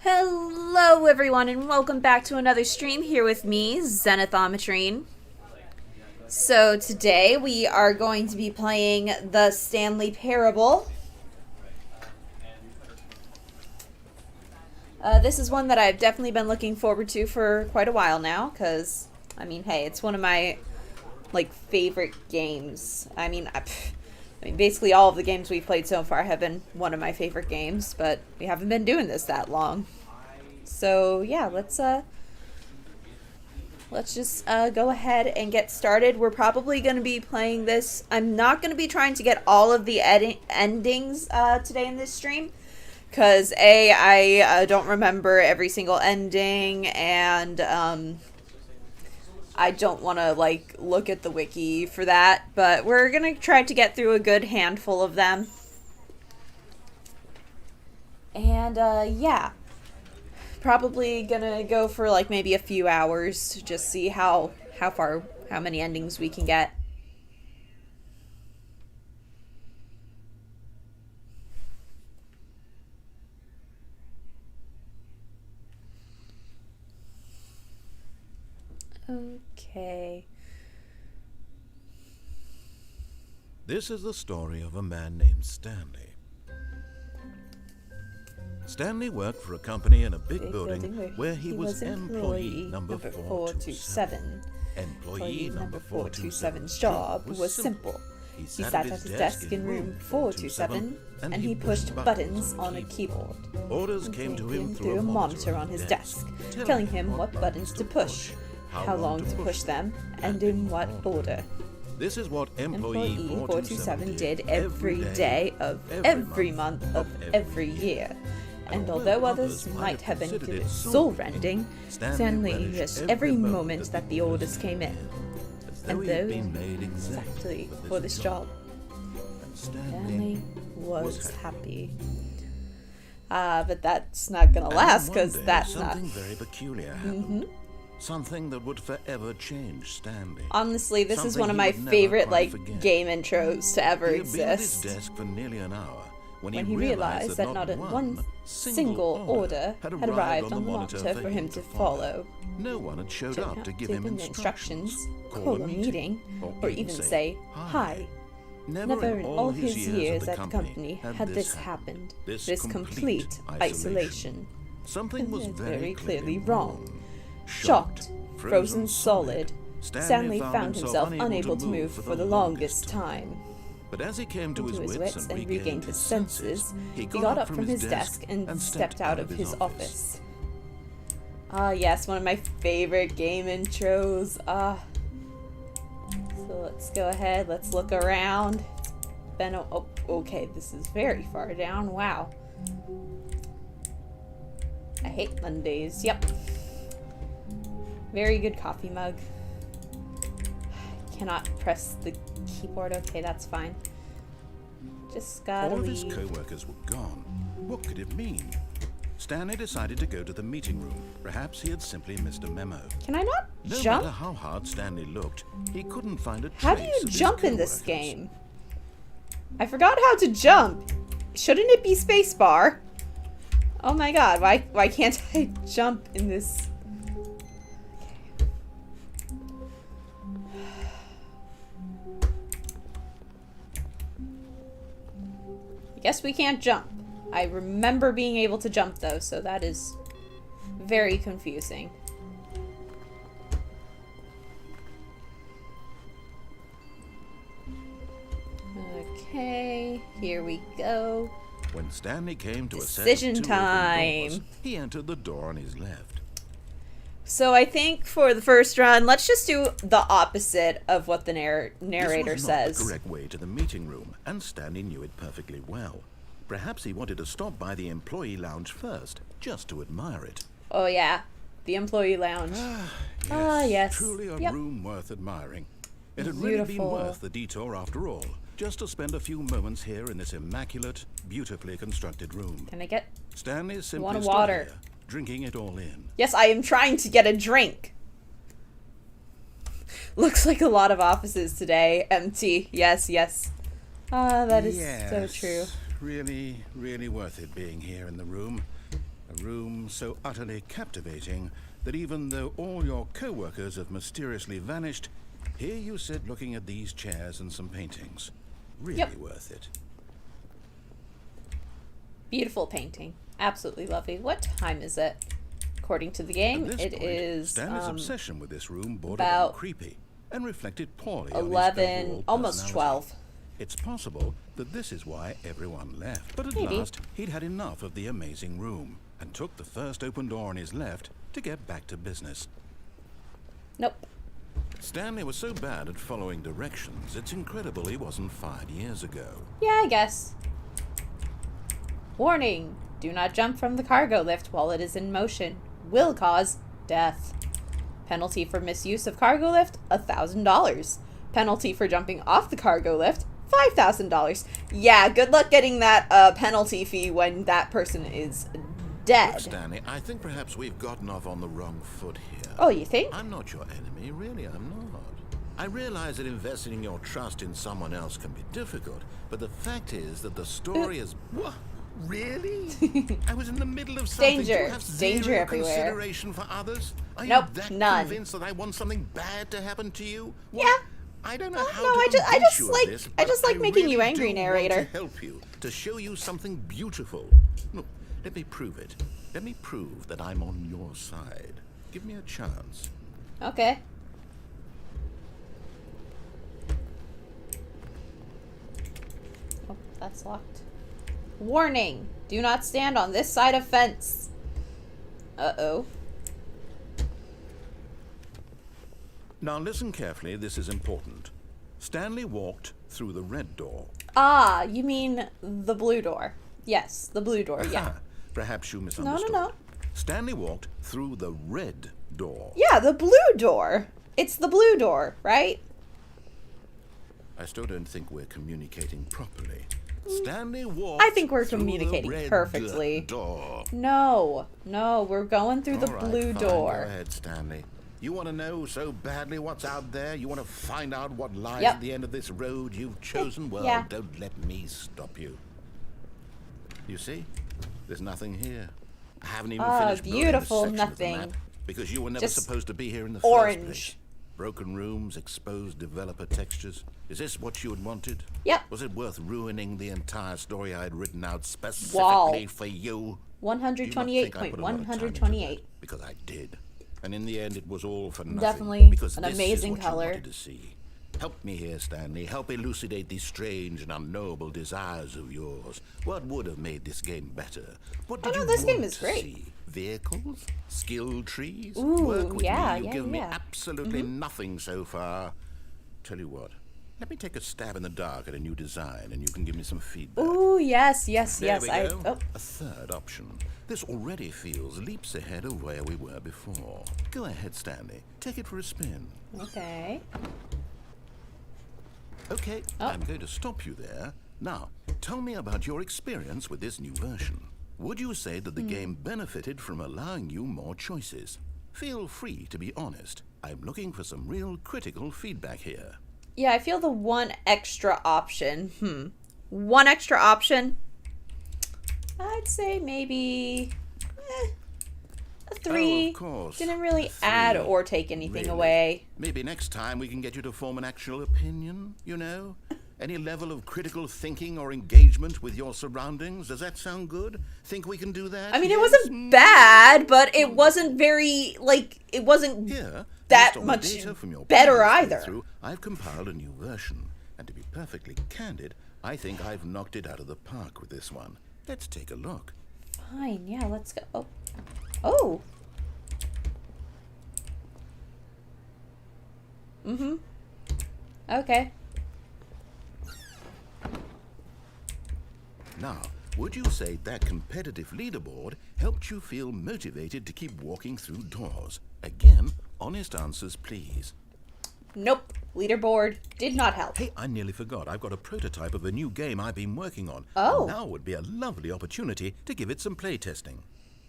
Hello everyone and welcome back to another stream here with me, Zenyth. So today we are going to be playing the Stanley Parable. This is one that I've definitely been looking forward to for quite a while now, because, I mean, hey, it's one of my, favorite games. I mean, basically all of the games we've played so far have been one of my favorite games, but we haven't been doing this that long. So yeah, let's just go ahead and get started. We're probably going to be playing this. I'm not going to be trying to get all of the endings today in this stream, because I don't remember every single ending, and I don't want to look at the wiki for that, but we're going to try to get through a good handful of them. And yeah, probably gonna go for maybe a few hours to just see how many endings we can get. Okay. This is the story of a man named Stanley. Stanley worked for a company in a big building where he was employee number 427. Employee number 427's job was simple. He sat at his desk in room 427 and he pushed buttons on a keyboard. Orders came to him through a monitor on his desk, telling him what buttons to push, how long to push them, and in what order. This is what Employee 427 did every day of every month of every year. And although others might have been soul-rending, Stanley wished every moment that the orders came in. And those exactly for this job. Stanley was happy. But that's not gonna last, because that's not... Something very peculiar happened. Something that would forever change Stanley. Honestly, this is one of my favorite game intros to ever exist. He was at his desk for nearly an hour when he realized that not one single order had arrived on the monitor for him to follow. No one had showed up to give him instructions, call a meeting, or even say hi. Never in all his years at the company had this happened, this complete isolation. Something was very clearly wrong. Shocked, frozen solid, Stanley found himself unable to move for the longest time. But as he came to his wits and regained his senses, he got up from his desk and stepped out of his office. Ah, yes, one of my favorite game intros. So let's go ahead, let's look around. It's been okay, this is very far down, wow. I hate Mondays, yep. Very good coffee mug. Cannot press the keyboard. Okay, that's fine. Just gotta leave. All of his co-workers were gone. What could it mean? Stanley decided to go to the meeting room. Perhaps he had simply missed a memo. Can I not jump? No matter how hard Stanley looked, he couldn't find a trace. How do you jump in this game? I forgot how to jump. Shouldn't it be spacebar? Oh my god, why can't I jump in this? I guess we can't jump. I remember being able to jump though, so that is very confusing. Okay, here we go. When Stanley came to Decision a set of time. Doors, he entered the door on his left. So I think for the first run, let's just do the opposite of what the narrator says. This was not the correct way to the meeting room, and Stanley knew it perfectly well. Perhaps he wanted to stop by the employee lounge first, just to admire it. Oh yeah, the employee lounge. Yes. Truly a room worth admiring. It had really been worth the detour after all, just to spend a few moments here in this immaculate, beautifully constructed room. Can I get... Stanley simply want stood water. here, drinking it all in. Yes, I am trying to get a drink. Looks like a lot of offices today. Empty. Yes, yes. That is so true. Really, really worth it being here in the room. A room so utterly captivating that even though all your co-workers have mysteriously vanished, here you sit looking at these chairs and some paintings. Really worth it. Beautiful painting. Absolutely lovely. What time is it? According to the game, it is Stanley's obsession with this room bordered about on creepy and reflected poorly 11, on his overall almost personality. 12. It's possible that this is why everyone left. But at Maybe. last, he'd had enough of the amazing room and took the first open door on his left to get back to business. Nope. Stanley was so bad at following directions, it's incredible he wasn't fired years ago. Yeah, I guess. Warning! Do not jump from the cargo lift while it is in motion. Will cause death. Penalty for misuse of cargo lift, $1,000. Penalty for jumping off the cargo lift, $5,000. Yeah, good luck getting that penalty fee when that person is dead. Look, Stanley, I think perhaps we've gotten off on the wrong foot here. Oh, you think? I'm not your enemy, really, I'm not. I realize that investing your trust in someone else can be difficult, but the fact is that the story is... What? Really? I was in the middle of something. Danger. Do you have Danger zero everywhere. consideration for others? Are Nope, you that none. convinced that I want something bad to happen to you? What? Yeah. I don't know No, how no, to I convince just you of like- this, I just but like making you really angry, do narrator. Want to help you, to show you something beautiful. Look, let me prove it. Let me prove that I'm on your side. Give me a chance. Okay. Oh, that's locked. Warning! Do not stand on this side of fence. Uh-oh. Now listen carefully, this is important. Stanley walked through the red door. Ah, you mean the blue door. Yes, the blue door, yeah. Perhaps you misunderstood. No. Stanley walked through the red door. Yeah, the blue door. It's the blue door, right? I still don't think we're communicating properly. Stanley walked I think we're through communicating the red perfectly. door. No, we're going through the All right, blue fine, door. Go ahead, Stanley. You want to know so badly what's out there? You want to find out what lies Yep. at the end of this road you've chosen? Well, Yeah. don't let me stop you. You see? There's nothing here. I haven't even finished building beautiful this section nothing. of the map because you were never Just supposed to be here in the orange. first place. Broken rooms, exposed developer textures. Is this what you had wanted? Yep. Was it worth ruining the entire story I had written out specifically Wall. for you? 128.128. Because I did. And in the end, it was all for nothing. Definitely because an this amazing is what color. You wanted to see. Help me here, Stanley. Help elucidate these strange and unknowable desires of yours. What would have made this game better? What did no, you this game want is to great. see? Vehicles? Skill trees? Ooh, Work with yeah, me. You yeah, give me yeah. absolutely nothing so far. Tell you what. Let me take a stab in the dark at a new design, and you can give me some feedback. Ooh, yes. There we go. Oh, A third option. This already feels leaps ahead of where we were before. Go ahead, Stanley. Take it for a spin. okay. Okay, Oh. I'm going to stop you there. Now, tell me about your experience with this new version. Would you say that the game benefited from allowing you more choices? Feel free to be honest. I'm looking for some real critical feedback here. Yeah, I feel the one extra option. One extra option? I'd say maybe a 3. Oh, of course. Didn't really A 3. add or take anything Really? away. Maybe next time we can get you to form an actual opinion, you know? Any level of critical thinking or engagement with your surroundings? Does that sound good? Think we can do that? I mean, it Yes? wasn't bad, but it wasn't very, it wasn't Here, that based on the much data from your better previous either. playthrough, I've compiled a new version. And to be perfectly candid, I think I've knocked it out of the park with this one. Let's take a look. Fine, yeah, let's go. Oh. Oh. Okay. Now, would you say that competitive leaderboard helped you feel motivated to keep walking through doors? Again, honest answers, please. Nope. Leaderboard did not help. Hey, I nearly forgot. I've got a prototype of a new game I've been working on. Oh. And now would be a lovely opportunity to give it some play testing.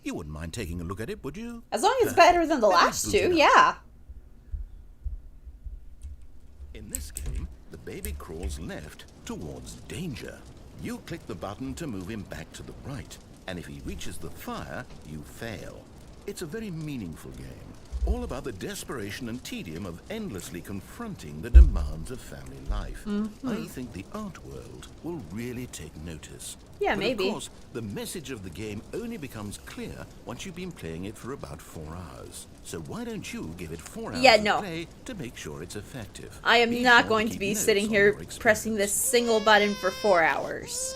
You wouldn't mind taking a look at it, would you? As long as it's better than the Let me last boot it two, up. yeah. In this game, the baby crawls left towards danger. You click the button to move him back to the right, and if he reaches the fire, you fail. It's a very meaningful game, all about the desperation and tedium of endlessly confronting the demands of family life. I think the art world will really take notice. Yeah, but maybe. Of course, the message of the game only becomes clear once you've been playing it for about 4 hours. So why don't you give it 4 hours of play to make sure it's effective? I am Be not sure going to keep be notes sitting on here your pressing this experience. single button for 4 hours.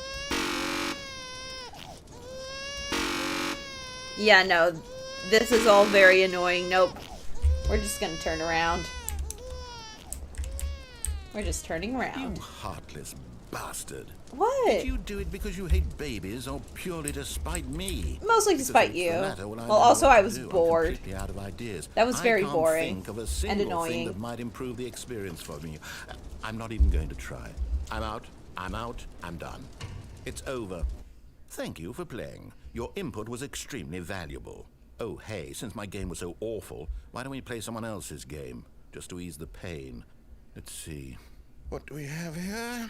Yeah, no. This is all very annoying. Nope. We're just gonna turn around. We're just turning around. You heartless bastard. What? Did you do it because you hate babies or purely to spite me? Mostly to Because spite if it's you. the latter, well, I Well, don't know also what I to was do. I'm bored. completely out of ideas. That was very I boring can't think of a and single annoying. thing that might improve the experience for me. I'm not even going to try. I'm out. I'm out. I'm done. It's over. Thank you for playing. Your input was extremely valuable. Oh, hey, since my game was so awful, why don't we play someone else's game? Just to ease the pain. Let's see. What do we have here?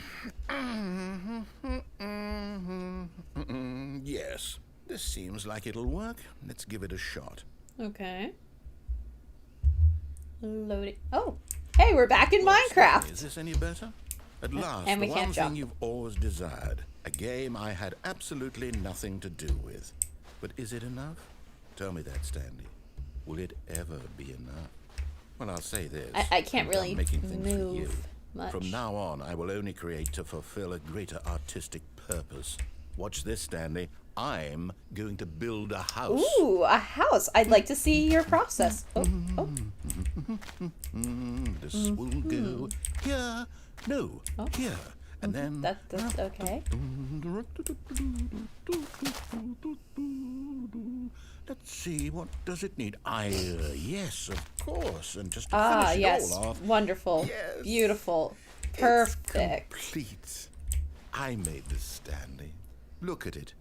Yes, this seems like it'll work. Let's give it a shot. Okay. Loading. Oh, hey, we're back in Minecraft. Is this any better? At last, and we the can't one jump. thing you've always desired. A game I had absolutely nothing to do with. But is it enough? Tell me that, Stanley. Will it ever be enough? Well, I'll say this. I can't I'm done really making things for you. move much. From now on, I will only create to fulfill a greater artistic purpose. Watch this, Stanley. I'm going to build a house. Ooh, a house. I'd like to see your process. Oh, oh. This will go here. No, here. And then... That's okay. Let's see, what does it need? Yes, of course. And just to Ah, finish yes. it all off... Wonderful. Yes. Beautiful. Perfect. It's complete. I made this, Stanley. Look at it.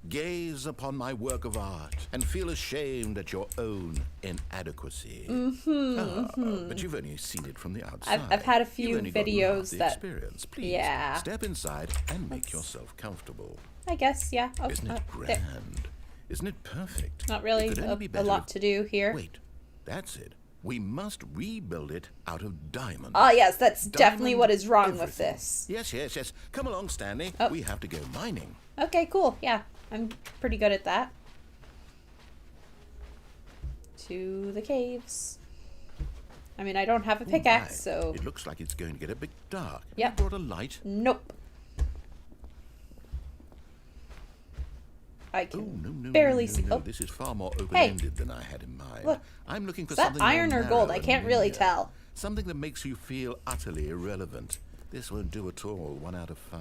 Gaze upon my work of art and feel ashamed at your own inadequacy. But you've only seen it from the outside. I've had a You've few only gotten half videos the that... experience. Please, Yeah. step inside and make yourself comfortable. I guess, yeah. Oh, Isn't it there. grand? Isn't it perfect? Not really It could only be a better lot if- to do here. Wait, that's it. We must rebuild it out of diamonds. Ah, yes, that's definitely Diamond what is wrong with everything. this. Yes. Come along, Stanley. Oh. We have to go mining. Okay, cool. Yeah, I'm pretty good at that. To the caves. I mean, I don't have a pickaxe, My, so... It looks like it's going to get a bit dark. Have Yep. you brought a light? Nope. I can No, barely see... no. Oh, This is far more open-ended than I had in mind. Look. I'm looking for is that something iron more or gold? narrow I and can't really linear. tell. Something that makes you feel utterly irrelevant. This won't do at all. 1 out of 5.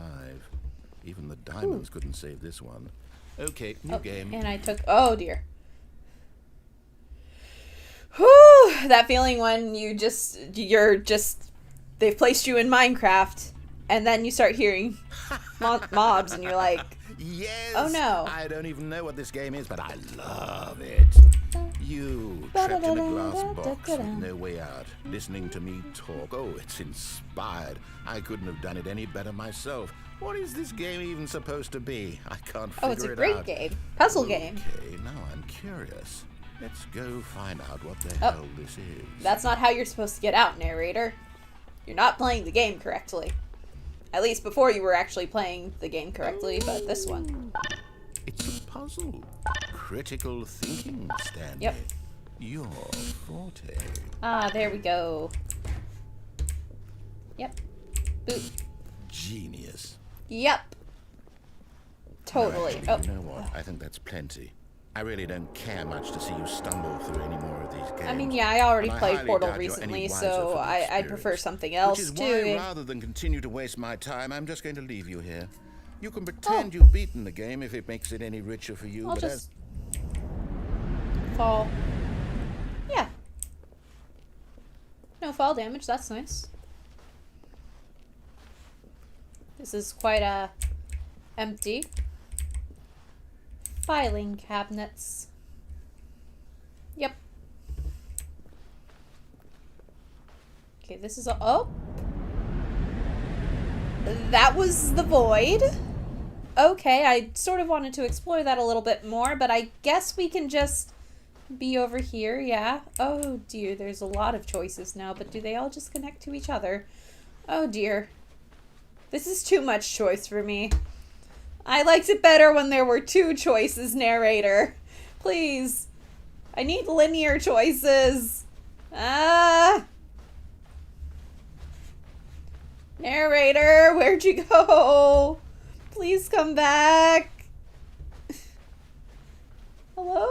Even the diamonds couldn't save this one. Okay, new game. And I took... Oh, dear. Whew! That feeling when you're just... They've placed you in Minecraft, and then you start hearing mobs, and you're like... Yes! Oh, no. I don't even know what this game is, but I love it. You, trapped in a glass box with no way out, listening to me talk. Oh, it's inspired. I couldn't have done it any better myself. What is this game even supposed to be? I can't figure it out. Oh, it's a great game. Puzzle game. Okay, now I'm curious. Let's go find out what the hell this is. That's not how you're supposed to get out, narrator. You're not playing the game correctly. At least before you were actually playing the game correctly, but this one. It's a puzzle. Critical thinking, Stanley. Yep. Your forte. Ah, there we go. Yep. Boop. Genius. Yep. Totally. Actually, you know what? I think that's plenty. I really don't care much to see you stumble through any more of these games. I mean, yeah, I already And I played highly Portal doubt you're any recently, wiser so for the I'd prefer experience. something else, Which is too. why, rather than continue to waste my time, I'm just going to leave you here. You can Oh. pretend you've beaten the game if it makes it any richer for you. I'll but just fall. Yeah. No fall damage, that's nice. This is quite empty. Filing cabinets. Yep. Okay, this is all. Oh! That was the void. Okay, I sort of wanted to explore that a little bit more, but I guess we can just be over here, yeah. Oh dear, there's a lot of choices now, but do they all just connect to each other? Oh dear. This is too much choice for me. I liked it better when there were 2 choices, narrator. Please. I need linear choices. Ah. Narrator, where'd you go? Please come back. Hello?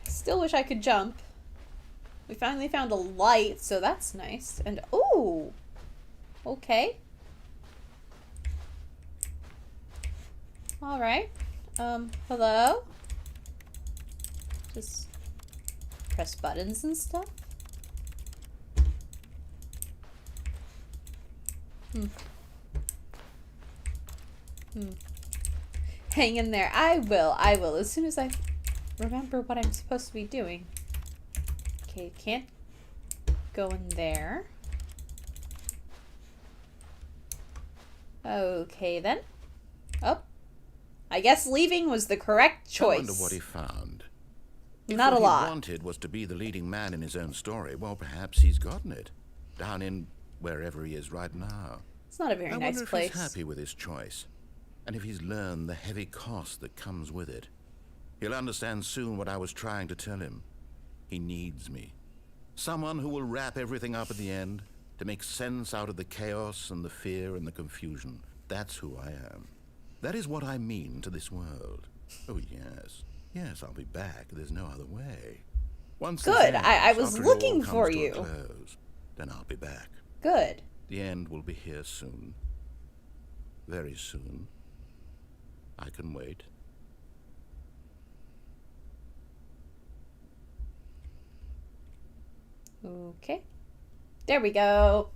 Still wish I could jump. We finally found a light, so that's nice. And, oh! Okay. Alright. Hello? Just press buttons and stuff? Hang in there. I will. As soon as I remember what I'm supposed to be doing. Okay, can't go in there. Okay, then. Oh. I guess leaving was the correct choice. I wonder what he found. Not a lot. If what he wanted was to be the leading man in his own story, well, perhaps he's gotten it. Down in wherever he is right now. It's not a very nice place. I wonder if he's happy with his choice. And if he's learned the heavy cost that comes with it. He'll understand soon what I was trying to tell him. He needs me. Someone who will wrap everything up at the end, to make sense out of the chaos and the fear and the confusion. That's who I am. That is what I mean to this world. Oh, yes. Yes, I'll be back. There's no other way. Once good. Ends, I was looking for you. Close, then I'll be back. Good. The end will be here soon. Very soon. I can wait. Okay. There we go.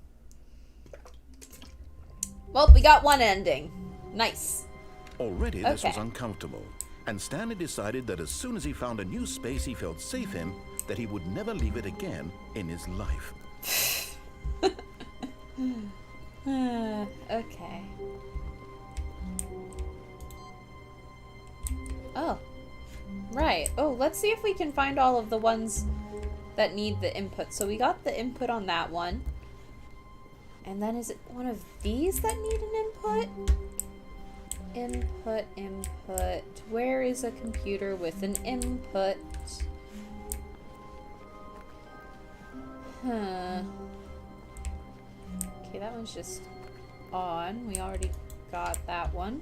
Well, we got one ending. Nice. Already this was uncomfortable, and Stanley decided that as soon as he found a new space he felt safe in, that he would never leave it again in his life. Okay. Oh. Right. Oh, let's see if we can find all of the ones that need the input. So we got the input on that one. And then is it one of these that need an input? Input. Where is a computer with an input? Huh. Okay, that one's just on. We already got that one.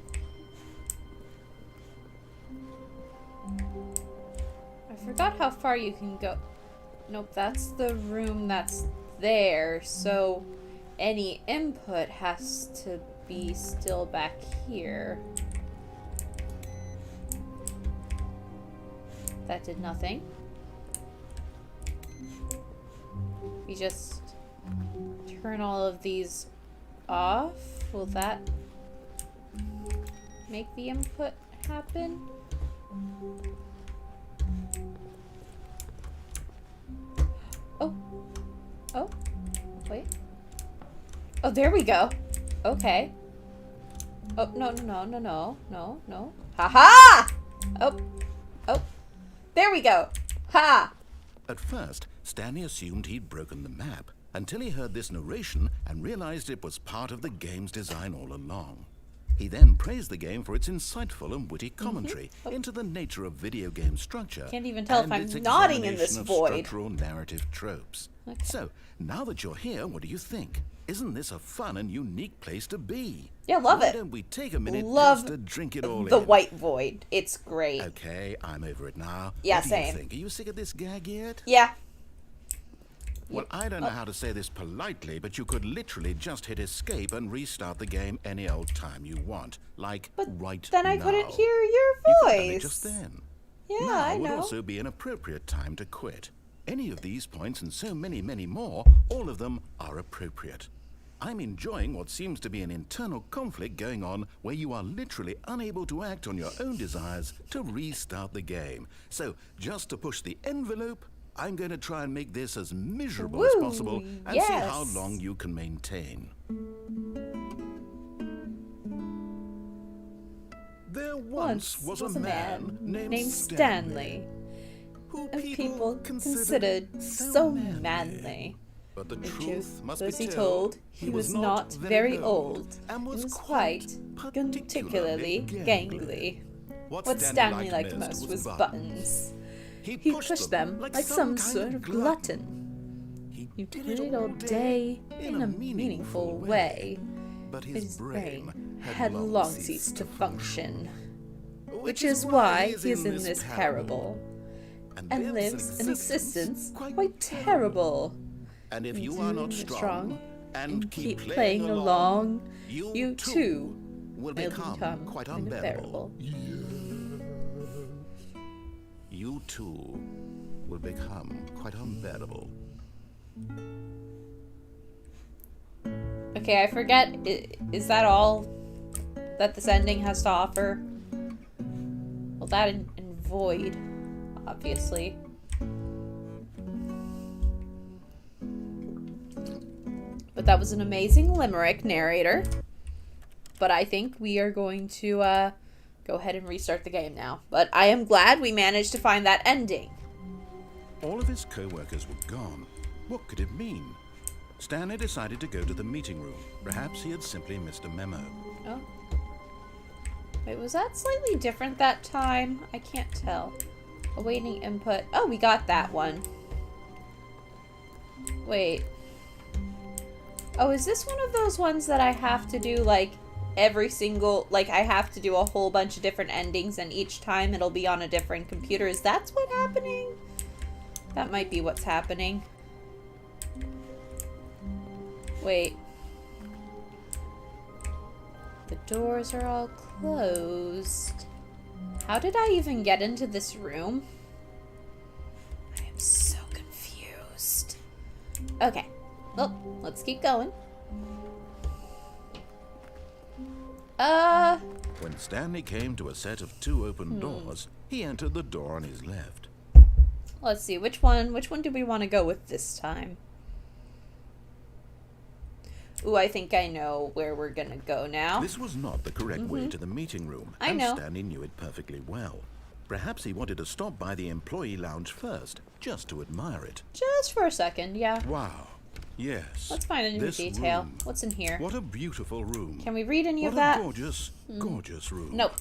I forgot how far you can go. Nope, that's the room that's there. So any input has to be still back here. That did nothing. We just turn all of these off. Will that make the input happen? Oh. Oh. Wait. Oh, there we go. Okay. Oh, no. Ha-ha! Oh. There we go. Ha! At first, Stanley assumed he'd broken the map, until he heard this narration and realized it was part of the game's design all along. He then praised the game for its insightful and witty commentary into the nature of video game structure. Can't even tell if I'm its nodding in this examination of void. Structural narrative tropes. Okay. So, now that you're here, what do you think? Isn't this a fun and unique place to be? Yeah, love it. Why don't we take a minute Love just to drink it all in? the white void. It's great. Okay, I'm over it now. Yeah, what do same. you think? Are you sick of this gag yet? Yeah. Well, I don't know how to say this politely, but you could literally just hit escape and restart the game any old time you want. Like, right now. Then I couldn't hear your You could have done it voice. just then. Yeah, now I would know. also be an appropriate time to quit. Any of these points and so many, many more, all of them are appropriate. I'm enjoying what seems to be an internal conflict going on where you are literally unable to act on your own desires to restart the game. So, just to push the envelope, I'm going to try and make this as miserable Woo, as possible and see how yes. long you can maintain. There once was a man named Stanley, who and people considered so manly. But the The truth must was be he told, told, he was not very old, and was quite particularly gangly. What Stanley liked most was buttons. He pushed them like some sort of glutton. He did it all day in a meaningful way. but His brain had long ceased to function, which is why he is in this parable, and lives an existence quite terrible. And if you are not strong and keep playing along, you too will will become quite unbearable. unbearable. You too will become quite unbearable. Okay, I forget. Is that all that this ending has to offer? Well, that and Void, obviously. But that was an amazing limerick, narrator. But I think we are going to go ahead and restart the game now. But I am glad we managed to find that ending. All of his co-workers were gone. What could it mean? Stanley decided to go to the meeting room. Perhaps he had simply missed a memo. Oh. Wait, was that slightly different that time? I can't tell. Awaiting input. Oh, we got that one. Wait. Oh, is this one of those ones that I have to do, like, every single... Like, I have to do a whole bunch of different endings, and each time it'll be on a different computer? Is that what's happening? That might be what's happening. Wait. The doors are all closed. How did I even get into this room? I am so confused. Okay. Well, let's keep going. When Stanley came to a set of 2 open doors, he entered the door on his left. Let's see, which one do we want to go with this time? Ooh, I think I know where we're gonna go now. This was not the correct way to the meeting room, I and know. Stanley knew it perfectly well. Perhaps he wanted to stop by the employee lounge first, just to admire it. Just for a second, yeah. Wow. Yes. Let's find a new this detail. room. What's in here? What a beautiful room. Can we read any What of that? a gorgeous, gorgeous room. Nope.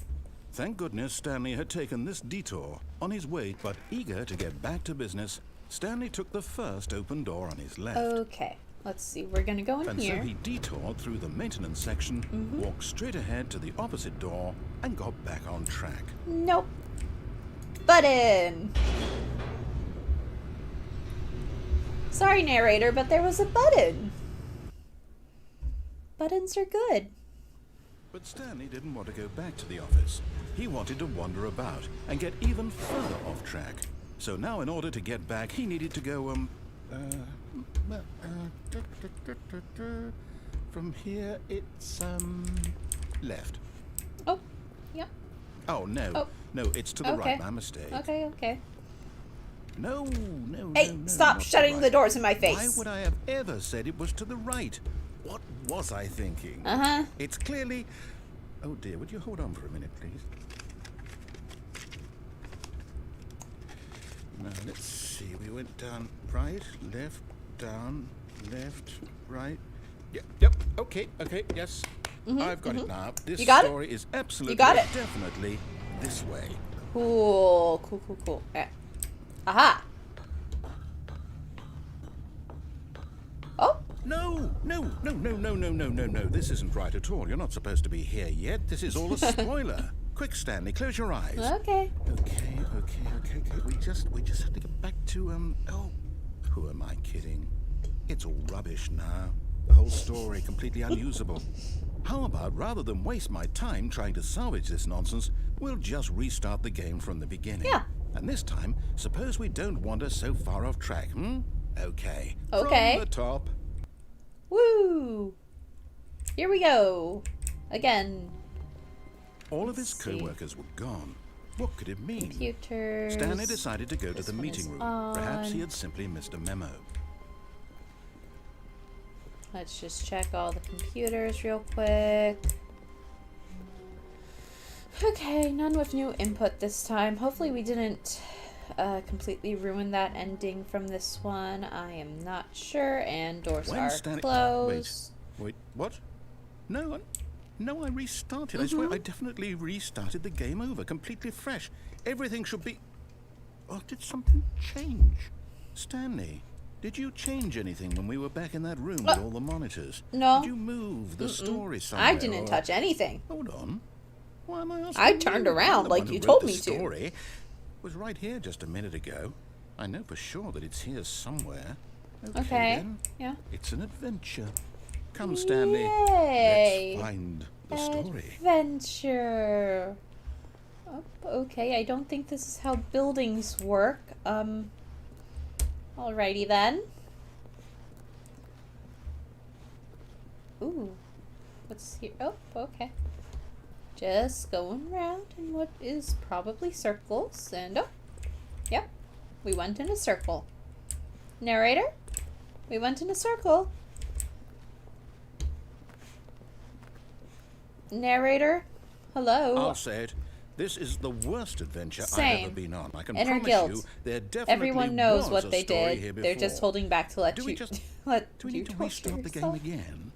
Thank goodness Stanley had taken this detour on his way, but eager to get back to business, Stanley took the first open door on his left. Okay. Let's see. We're gonna go in And here. so he detoured through the maintenance section, walked straight ahead to the opposite door, and got back on track. Nope. Button! Sorry, narrator, but there was a button. Buttons are good. But Stanley didn't want to go back to the office. He wanted to wander about and get even further off track. So now in order to get back, he needed to go, from here it's, left. Oh, yeah. Oh, no. Oh. No, it's to the Okay. right. My mistake. Okay, okay. No, no, Hey, no, stop not shutting right. the doors in my face. Why would I have ever said it was to the right? What was I thinking? Uh-huh. It's clearly... Oh dear, would you hold on for a minute, please? Now, let's see. We went down right, left, down, left, right. Yep, okay, yes. I've got it now. This You got it? story is absolutely, got it? definitely this way. Cool. Aha. Oh, No. This isn't right at all. You're not supposed to be here yet. This is all a spoiler. Quick, Stanley, close your eyes. okay. Okay. We just have to get back to, oh, who am I kidding? It's all rubbish now. The whole story completely unusable. How about, rather than waste my time trying to salvage this nonsense, we'll just restart the game from the beginning. Yeah. And this time, suppose we don't wander so far off track, Okay. Okay. From the top. Woo. Here we go. Again. All of his Let's see. co-workers were gone. What could it mean? Computers. Stanley decided to go to the one meeting is room. on. Perhaps he had simply missed a memo. Let's just check all the computers real quick. Okay, none with new input this time. Hopefully we didn't completely ruin that ending from this one. I am not sure, and doors are closed. Wait, what? No, I restarted. I swear I definitely restarted the game over, completely fresh. Everything should be... Oh, did something change? Stanley, did you change anything when we were back in that room with all the monitors? No. Did you move the story somewhere? I didn't touch anything. Hold on. Why am I asking I turned you? around I'm the like one who you wrote told the me to. story. It was right here just a minute ago. I know for sure that it's here somewhere. Okay. Then. Yeah. It's an adventure. Come, Stanley. Yay. Let's find the story. Adventure. Oh, okay, I don't think this is how buildings work. Alrighty then. Ooh. What's here? Oh, okay. Just going around in what is probably circles, and oh, yep, we went in a circle. Narrator, we went in a circle. Narrator, hello. I'll say it. This is the worst adventure I've ever been on. I can Inner promise guilt. you, there definitely Everyone knows was what a they story did. here They're just before. holding back to let Do you we just let do we you need to torture restart the game yourself. again?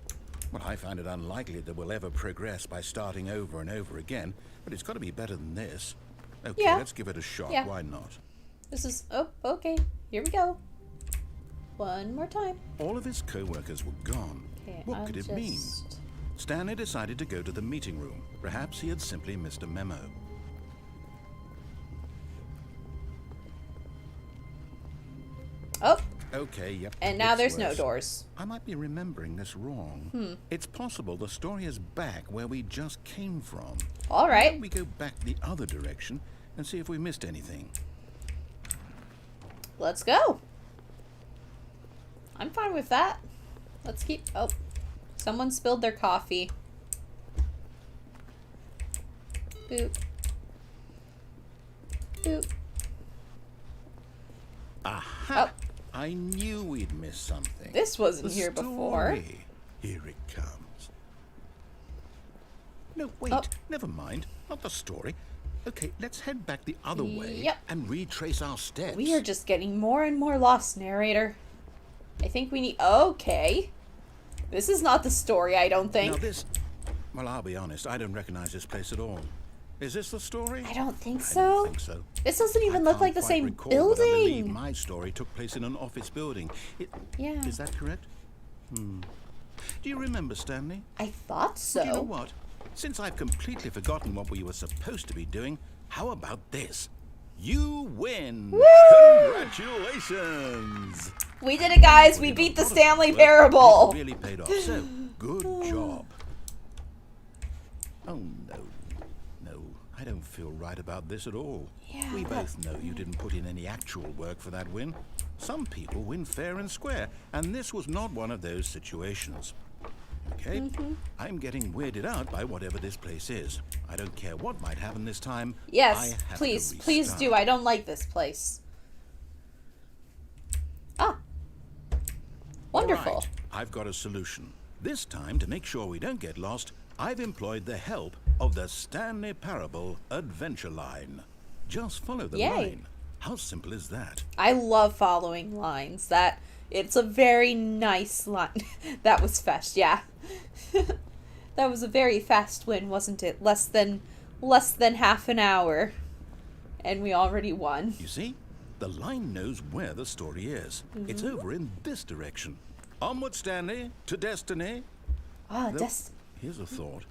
Well, I find it unlikely that we'll ever progress by starting over and over again, but it's got to be better than this. Okay, Yeah. let's give it a shot. Yeah. Why not? This is okay. Here we go. One more time. All of his co-workers were gone. Okay, What I'll could it mean? just- Stanley decided to go to the meeting room. Perhaps he had simply missed a memo. Oh, Okay, yep. and now it's there's no worse. doors. I might be remembering this wrong. It's possible the story is back where we just came from. All Why right. don't we go back the other direction and see if we missed anything? Let's go. I'm fine with that. Let's keep... Oh, someone spilled their coffee. Boop. Boop. Aha! Oh. I knew we'd miss something. This wasn't The here before. story. Here it comes. No, wait. Oh. Never mind. Not the story. Okay, let's head back the other way Yep. and retrace our steps. We are just getting more and more lost, narrator. I think we need... Okay. This is not the story, I don't think. Now this... Well, I'll be honest. I don't recognize this place at all. Is this the story? I don't think I so. don't think so. This doesn't even I look can't like the quite same recall, but I believe building. my story took place in an office building. Yeah. Is that correct? Do you remember, Stanley? I thought so. Do you know what? Since I've completely forgotten what we were supposed to be doing, how about this? You win! Woo! Congratulations! We did it, guys. We beat the Stanley Parable. It really paid off. So, good job. Oh, no. No, I don't feel right about this at all. Yeah, We but- both know you didn't put in any actual work for that win. Some people win fair and square, and this was not one of those situations. Okay? I'm getting weirded out by whatever this place is. I don't care what might happen this time. I Yes, have please, to please do. restart. I don't like this place. Ah. Wonderful. All right, I've got a solution. This time, to make sure we don't get lost, I've employed the help of the Stanley Parable Adventure Line. Just follow the Yay. line. How simple is that? I love following lines. It's a very nice line. That was fast, yeah. That was a very fast win, wasn't it? Less than half an hour. And we already won. You see? The line knows where the story is. It's over in this direction. Onward, Stanley, to destiny. Ah, Though, des- here's a thought.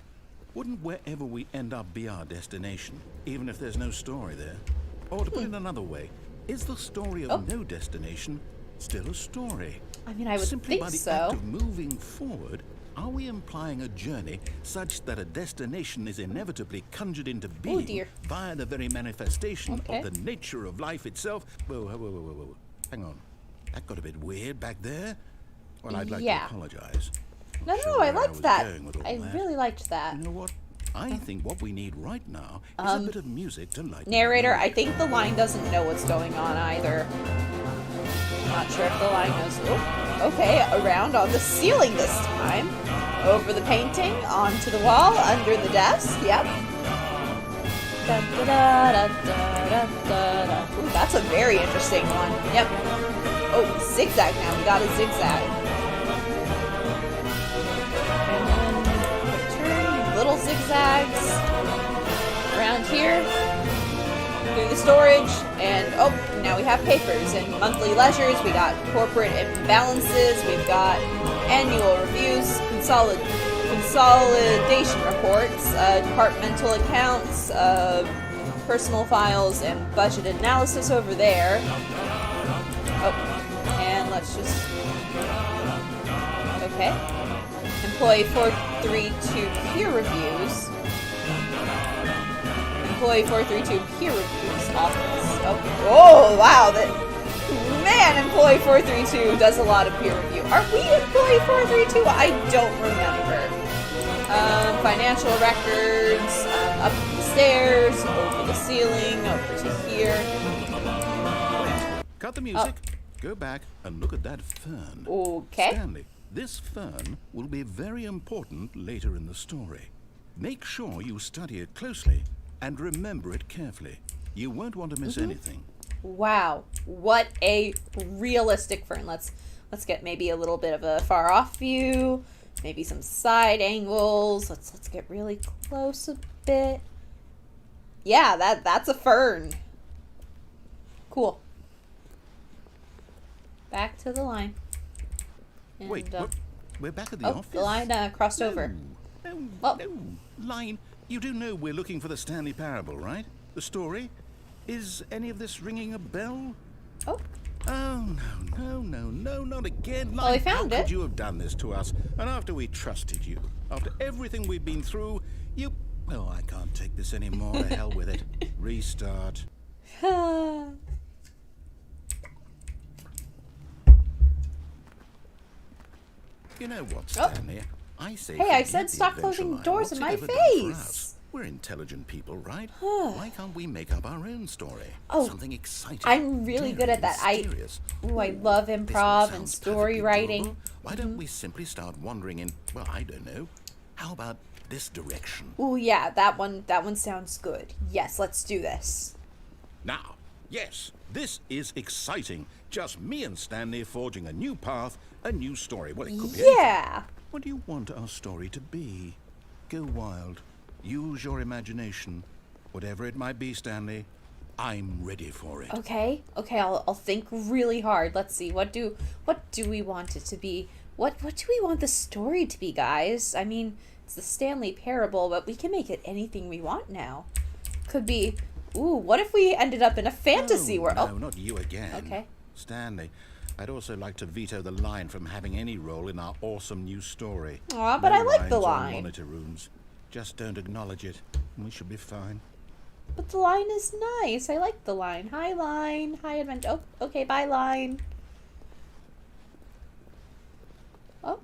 Wouldn't wherever we end up be our destination, even if there's no story there? Or to put it another way, is the story of no destination still a story? I mean, I would Simply think by the so. act of moving forward, are we implying a journey such that a destination is inevitably conjured into being dear. via the very manifestation Okay. of the nature of life itself? Whoa. Hang on. That got a bit weird back there. Well, I'd like Yeah. to apologize. No, Not sure I where liked was that. going with all I that. really liked that. You know what? I think what we need right now is a bit of music to lighten Narrator, the mood. I think the line doesn't know what's going on either. Not sure if the line knows. Oh, okay, around on the ceiling this time. Over the painting, onto the wall, under the desk. Yep. Da, da, da, da, da, da, da. Ooh, that's a very interesting one. Yep. Oh, zigzag now. We got a zigzag. And then turn little zigzags around here through the storage, and oh, now we have papers and monthly ledgers. We got corporate imbalances. We've got annual reviews, consolidation reports, departmental accounts, personal files, and budget analysis over there. Oh, and let's just... Okay. Employee 432 peer reviews. Employee 432 peer reviews office. Oh, wow. Man, Employee 432 does a lot of peer review. Are we Employee 432? I don't remember. Financial records, up the stairs, over the ceiling, over to here. Cut the music. Go back and look at that fern. Okay. Stanley, this fern will be very important later in the story. Make sure you study it closely and remember it carefully. You won't want to miss anything. Wow, what a realistic fern. Let's get maybe a little bit of a far off view, maybe some side angles. Let's get really close a bit. Yeah, that's a fern. Cool. Back to the line. And, Wait, what? We're back at the office? The line crossed over. No. Line, you do know we're looking for the Stanley Parable, right? The story? Is any of this ringing a bell? Oh. Oh, no, not again. Well, we Line, found how it. could you have done this to us? And after we trusted you, after everything we've been through, you... Oh, I can't take this anymore. To hell with it. Restart. You know what, Stanley? I say... Hey, I forget said the stop adventure closing line. doors What's in it my ever done for face. us? We're intelligent people, right? Why can't we make up our own story? Oh, something exciting. I'm really good at that. I love improv and story writing. Why don't we simply start wandering in, well, I don't know. How about this direction? Ooh, yeah, that one sounds good. Yes, let's do this. Now, yes, this is exciting. Just me and Stanley forging a new path, a new story. Well, it could be anything. Yeah. What do you want our story to be? Go wild. Use your imagination. Whatever it might be, Stanley, I'm ready for it. Okay, I'll think really hard. Let's see. What do we want it to be? What do we want the story to be, guys? I mean, it's the Stanley Parable, but we can make it anything we want now. Could be, ooh, what if we ended up in a fantasy world? No, not you again. Okay. Stanley, I'd also like to veto the line from having any role in our awesome new story. Aw, but I like the lines or line. monitor rooms. Just don't acknowledge it, and we should be fine. But the line is nice. I like the line. Hi, line. Hi, adventure. Oh, okay, bye, line. Oh.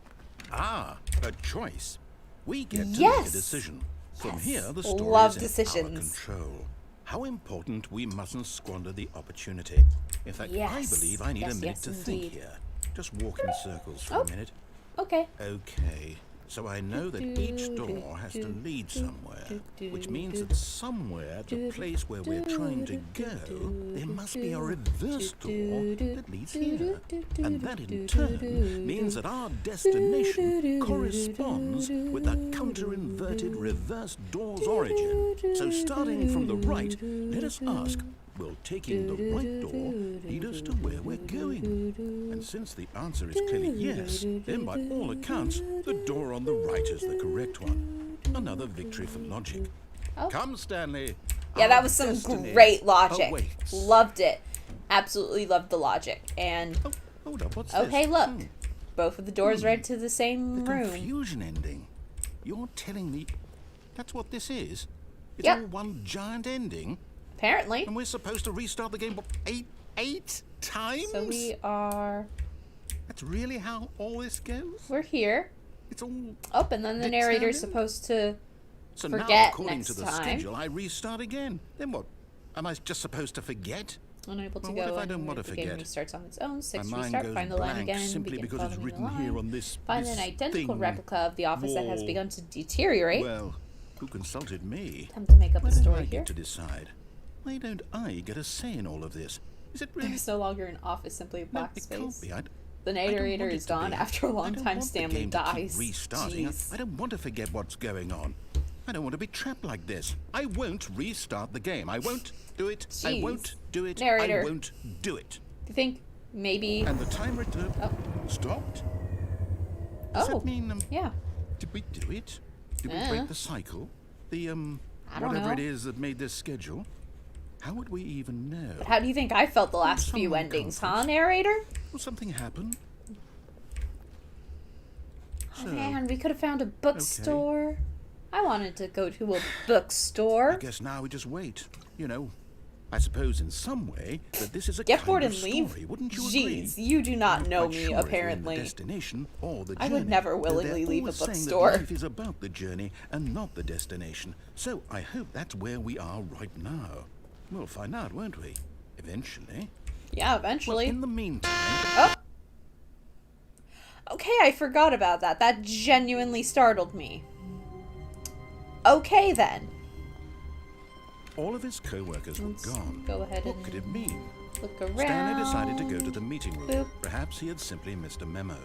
Ah, a choice. We get to Yes. make a decision. From Yes. here, the story Love is decisions. in our control. How important we mustn't squander the opportunity. In fact, Yes. I believe I need a Yes, minute yes, to indeed. think here. Just walk in circles for Oh. a minute. Okay. Okay, so I know that each door has to lead somewhere, which means that somewhere, the place where we're trying to go, there must be a reverse door that leads here. And that in turn means that our destination corresponds with the counter-inverted reverse door's origin. So starting from the right, let us ask, will taking the right door lead us to where we're going? And since the answer is clearly yes, then by all accounts, the door on the right is the correct one. Another victory for logic. Oh. Come, Stanley. Yeah, Our that was some destiny great logic. awaits. Loved it. Absolutely loved the logic. And Oh, hold up, what's okay, this? look. Both of the doors led to the same The room. confusion ending. You're telling me that's what this is? It's Yep. all one giant ending? Apparently. And we're supposed to restart the game what, eight times? So we are... That's really how all this goes? We're here. It's all... Oh, and then the narrator's Determined? supposed to So now, forget according next to the time. schedule, I restart again. Then what? Am I just supposed to forget? Unable to Well, go what if I in, don't want to the game forget? restarts on its own. 6 My mind restart, goes find the line blank again, simply begin because it's following the written line. here on this Find this an identical thing replica of the office that has wall. begun to deteriorate. Well, who consulted me? Time to make up Why a don't story I here. get to decide? Why don't I get a say in all of this? Is it really? There's no longer an office, simply a No, black it can't space. be. The narrator is gone after a long time. Stanley dies. Restarting. Jeez. I don't want to forget what's going on. I don't want to be trapped like this. I won't restart the game. I won't do it. Jeez. I won't do it. Narrator. I won't do it. Do you think maybe... And the timer stopped? Does that mean, yeah. did we do it? Did we break the cycle? The, I don't whatever know. it is that made this schedule? How would we even know? But how do you think I felt the last few someone endings, comforts. huh, narrator? Will something happen? Oh, man, we could have found a bookstore. I wanted to go to a bookstore. I guess now we just wait. You know, I suppose in some way that this is a Get kind bored of and leave? story, wouldn't you agree? Jeez, you do not I'm know quite me, sure if we're in the apparently. destination or the I journey, would never though willingly they're leave a always saying bookstore. that life is about the journey and not the destination. So I hope that's where we are right now. We'll find out, won't we? Eventually. Yeah, eventually. Well, in the meantime... Oh! Okay, I forgot about that. That genuinely startled me. Okay, then. All of his co-workers were gone. Go ahead What and could it mean? look around. Stanley decided to go to the meeting room. Boop. Perhaps he had simply missed a memo.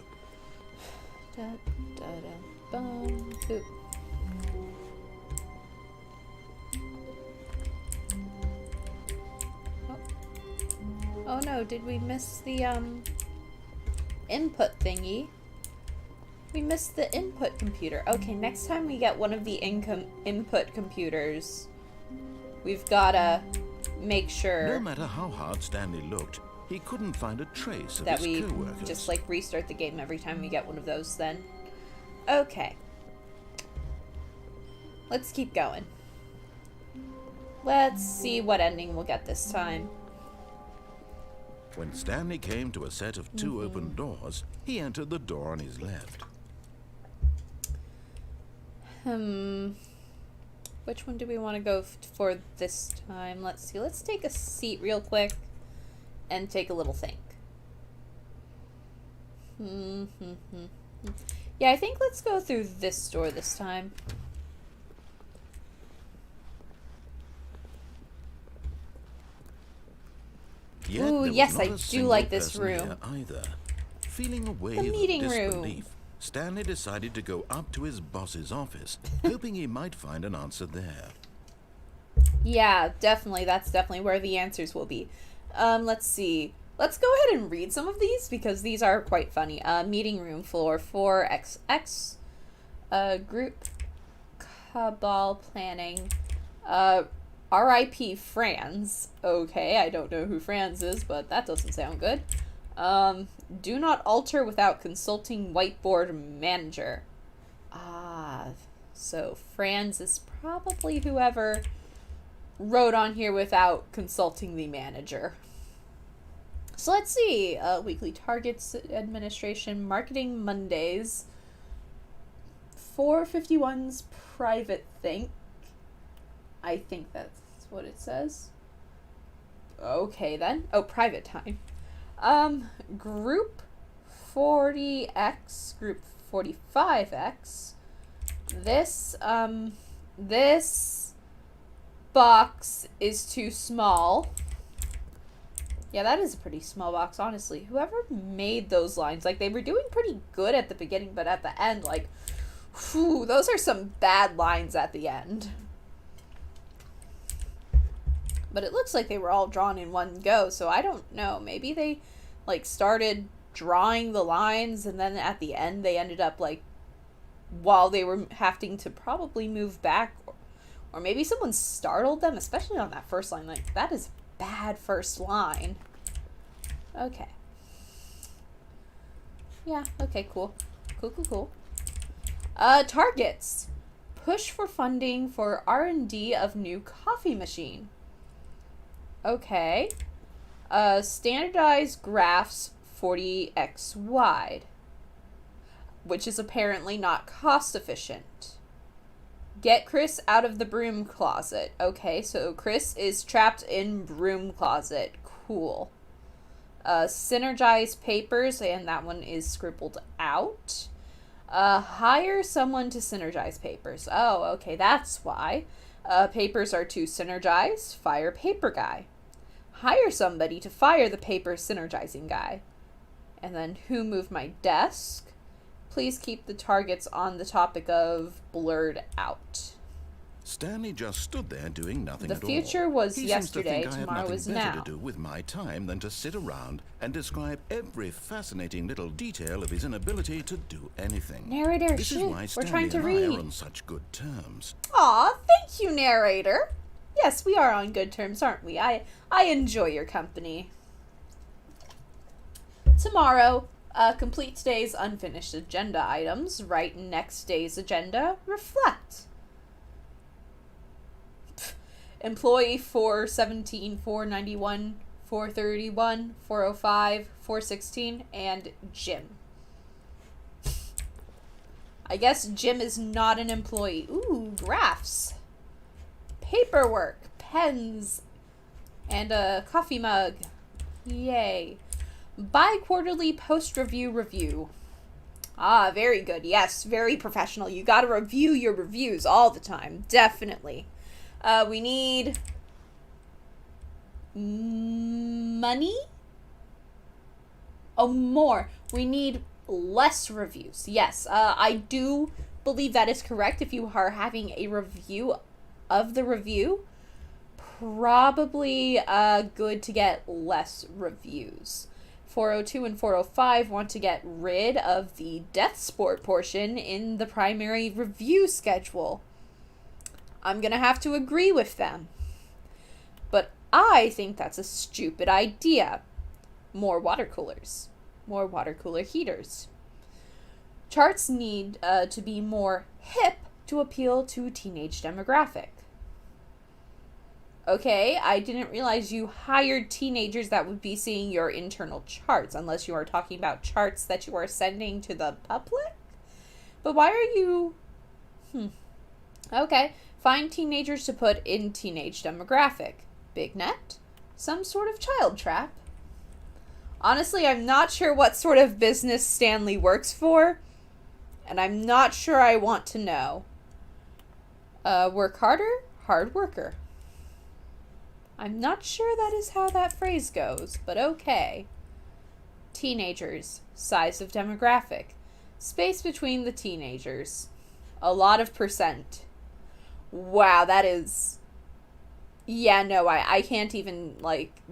Da, da, da, bum, boop. Oh no, did we miss the, input thingy? We missed the input computer. Okay, next time we get one of the input computers, we've gotta make sure No matter how hard Stanley looked, he couldn't find a trace of that his we co-workers. just, like, restart the game every time we get one of those then. Okay. Let's keep going. Let's see what ending we'll get this time. When Stanley came to a set of two open doors, he entered the door on his left. Which one do we want to go for this time? Let's see. Let's take a seat real quick and take a little think. Yeah, I think let's go through this door this time. Yet Ooh, there was yes, not I a do single like this person room. here either. Feeling a wave The meeting of room. disbelief, Stanley decided to go up to his boss's office, hoping he might find an answer there. Yeah, definitely. That's definitely where the answers will be. Let's see. Let's go ahead and read some of these because these are quite funny. Meeting room floor 4XX. Group cabal planning. R.I.P. Franz. Okay, I don't know who Franz is, but that doesn't sound good. Do not alter without consulting whiteboard manager. Ah, so Franz is probably whoever wrote on here without consulting the manager. So let's see. Weekly targets administration, marketing Mondays. 451's private think. I think that's what it says. Okay then. Oh, private time. Group 40X, group 45X. This box is too small. Yeah, that is a pretty small box, honestly. Whoever made those lines, like, they were doing pretty good at the beginning, but at the end, like, whew, those are some bad lines at the end. But it looks like they were all drawn in one go, so I don't know. Maybe they, like, started drawing the lines, and then at the end they ended up, like, while they were having to probably move back, or maybe someone startled them, especially on that first line. Like, that is bad first line. Okay. Yeah, okay, cool. Cool. Targets. Push for funding for R&D of new coffee machine. Okay. Standardized graphs 40x wide, which is apparently not cost efficient. Get Chris out of the broom closet. Okay, so Chris is trapped in broom closet. Cool. Synergize papers, and that one is scribbled out. Hire someone to synergize papers. Oh, okay, that's why. Papers are to synergize. Fire paper guy. Hire somebody to fire the paper synergizing guy. And then who moved my desk? Please keep the targets on the topic of blurred out. Stanley just stood there doing nothing at all. The future was He yesterday, seems to think tomorrow I had is nothing better now. to do with my time than to sit around and describe every fascinating little detail of his inability to do anything. Narrator, This is shit, why we're Stanley trying to and I read. are on such good terms. Aw, thank you, narrator. Yes, we are on good terms, aren't we? I enjoy your company. Tomorrow, complete today's unfinished agenda items. Write next day's agenda. Reflect. Employee 417, 491, 431, 405, 416, and Jim. I guess Jim is not an employee. Ooh, graphs. Paperwork, pens, and a coffee mug. Yay. Bi-quarterly post-review review. Ah, very good. Yes, very professional. You gotta review your reviews all the time. Definitely. We need money? Oh, more. We need less reviews. Yes, I do believe that is correct. If you are having a review of the review, probably good to get less reviews. 402 and 405 want to get rid of the death sport portion in the primary review schedule. I'm gonna have to agree with them. But I think that's a stupid idea. More water coolers. More water cooler heaters. Charts need to be more hip to appeal to teenage demographic. Okay, I didn't realize you hired teenagers that would be seeing your internal charts, unless you are talking about charts that you are sending to the public? But why are you... Okay, find teenagers to put in teenage demographic. Big net? Some sort of child trap? Honestly, I'm not sure what sort of business Stanley works for, and I'm not sure I want to know. Work harder? Hard worker. I'm not sure that is how that phrase goes, but okay. Teenagers. Size of demographic. Space between the teenagers. A lot of percent. Wow, that is... Yeah, no, I can't even,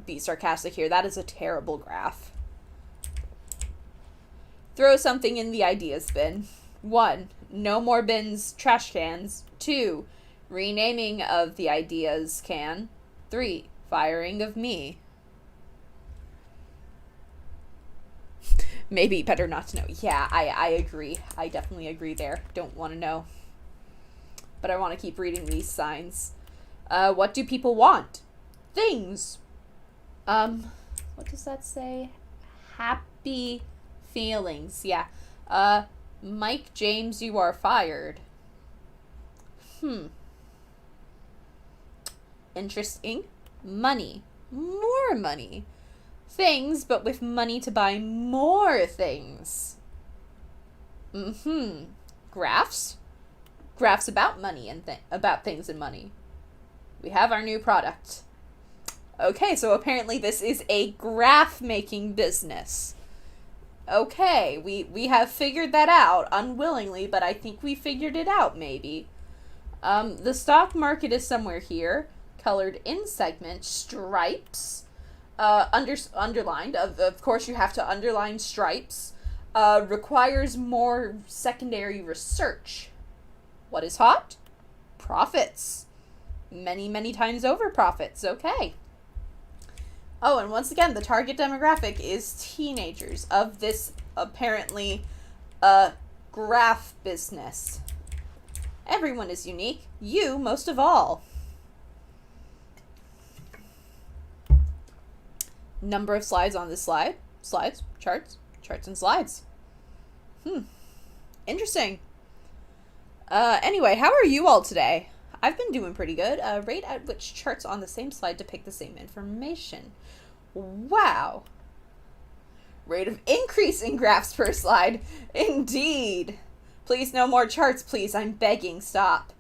be sarcastic here. That is a terrible graph. Throw something in the ideas bin. 1. No more bins, trash cans. 2. Renaming of the ideas can. 3. Firing of me. Maybe better not to know. Yeah, I agree. I definitely agree there. Don't want to know. But I want to keep reading these signs. What do people want? Things. What does that say? Happy feelings. Yeah. Mike James, you are fired. Interesting. Money. More money. Things, but with money to buy more things. Graphs? Graphs about money and about things and money. We have our new product. Okay, so apparently this is a graph-making business. Okay, we have figured that out, unwillingly, but I think we figured it out, maybe. The stock market is somewhere here. Colored in segment, stripes, underlined. Of course, you have to underline stripes. Requires more secondary research. What is hot? Profits. Many, many times over profits. Okay. Oh, and once again, the target demographic is teenagers of this apparently graph business. Everyone is unique. You most of all. Number of slides on this slide. Slides, charts and slides. Interesting. Anyway, how are you all today? I've been doing pretty good. Rate at which charts on the same slide depict the same information. Wow. Rate of increase in graphs per slide. Indeed. Please, no more charts, please. I'm begging. Stop.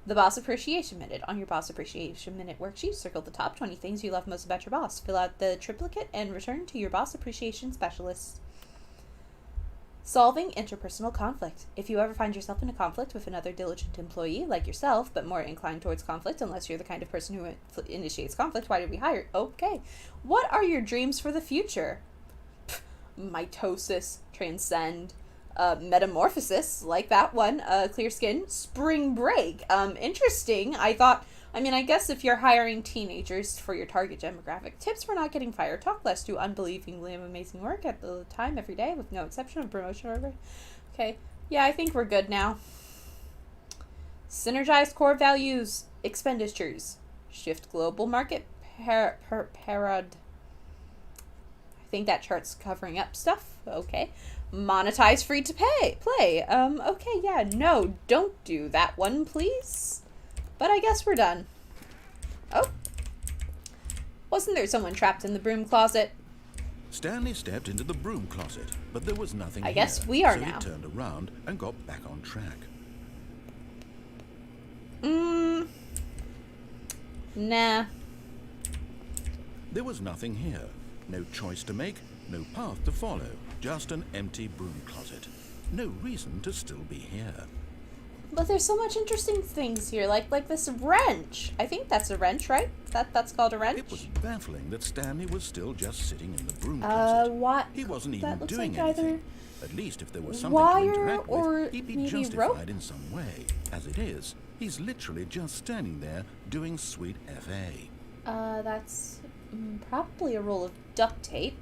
The Boss Appreciation Minute. On your Boss Appreciation Minute worksheet, circle the top 20 things you love most about your boss. Fill out the triplicate and return to your Boss Appreciation Specialist. Solving interpersonal conflict. If you ever find yourself in a conflict with another diligent employee, like yourself, but more inclined towards conflict, unless you're the kind of person who initiates conflict, why did we hire? Okay. What are your dreams for the future? Mitosis, transcend, metamorphosis, like that one, clear skin, spring break. Interesting. I guess if you're hiring teenagers for your target demographic, tips for not getting fired: talk less, do unbelievingly amazing work at the time every day with no exception of promotion or whatever. Okay, yeah, I think we're good now. Synergize core values, expenditures, shift global market parad. I think that chart's covering up stuff. Okay. Monetize free to play. Okay, yeah, no, don't do that one, please. But I guess we're done. Oh. Wasn't there someone trapped in the broom closet? Stanley stepped into the broom closet, but there was nothing I here, guess we are so now. he turned around and got back on track. Nah. There was nothing here. No choice to make, no path to follow. Just an empty broom closet. No reason to still be here. But there's so much interesting things here, like this wrench. I think that's a wrench, right? That's called a wrench? It was baffling that Stanley was still just sitting in the broom closet. What? He wasn't That even looks doing like anything. At least if there was something to interact with, he'd be maybe justified rope? in some way. As it is, he's literally just standing there doing sweet FA. That's probably a roll of duct tape.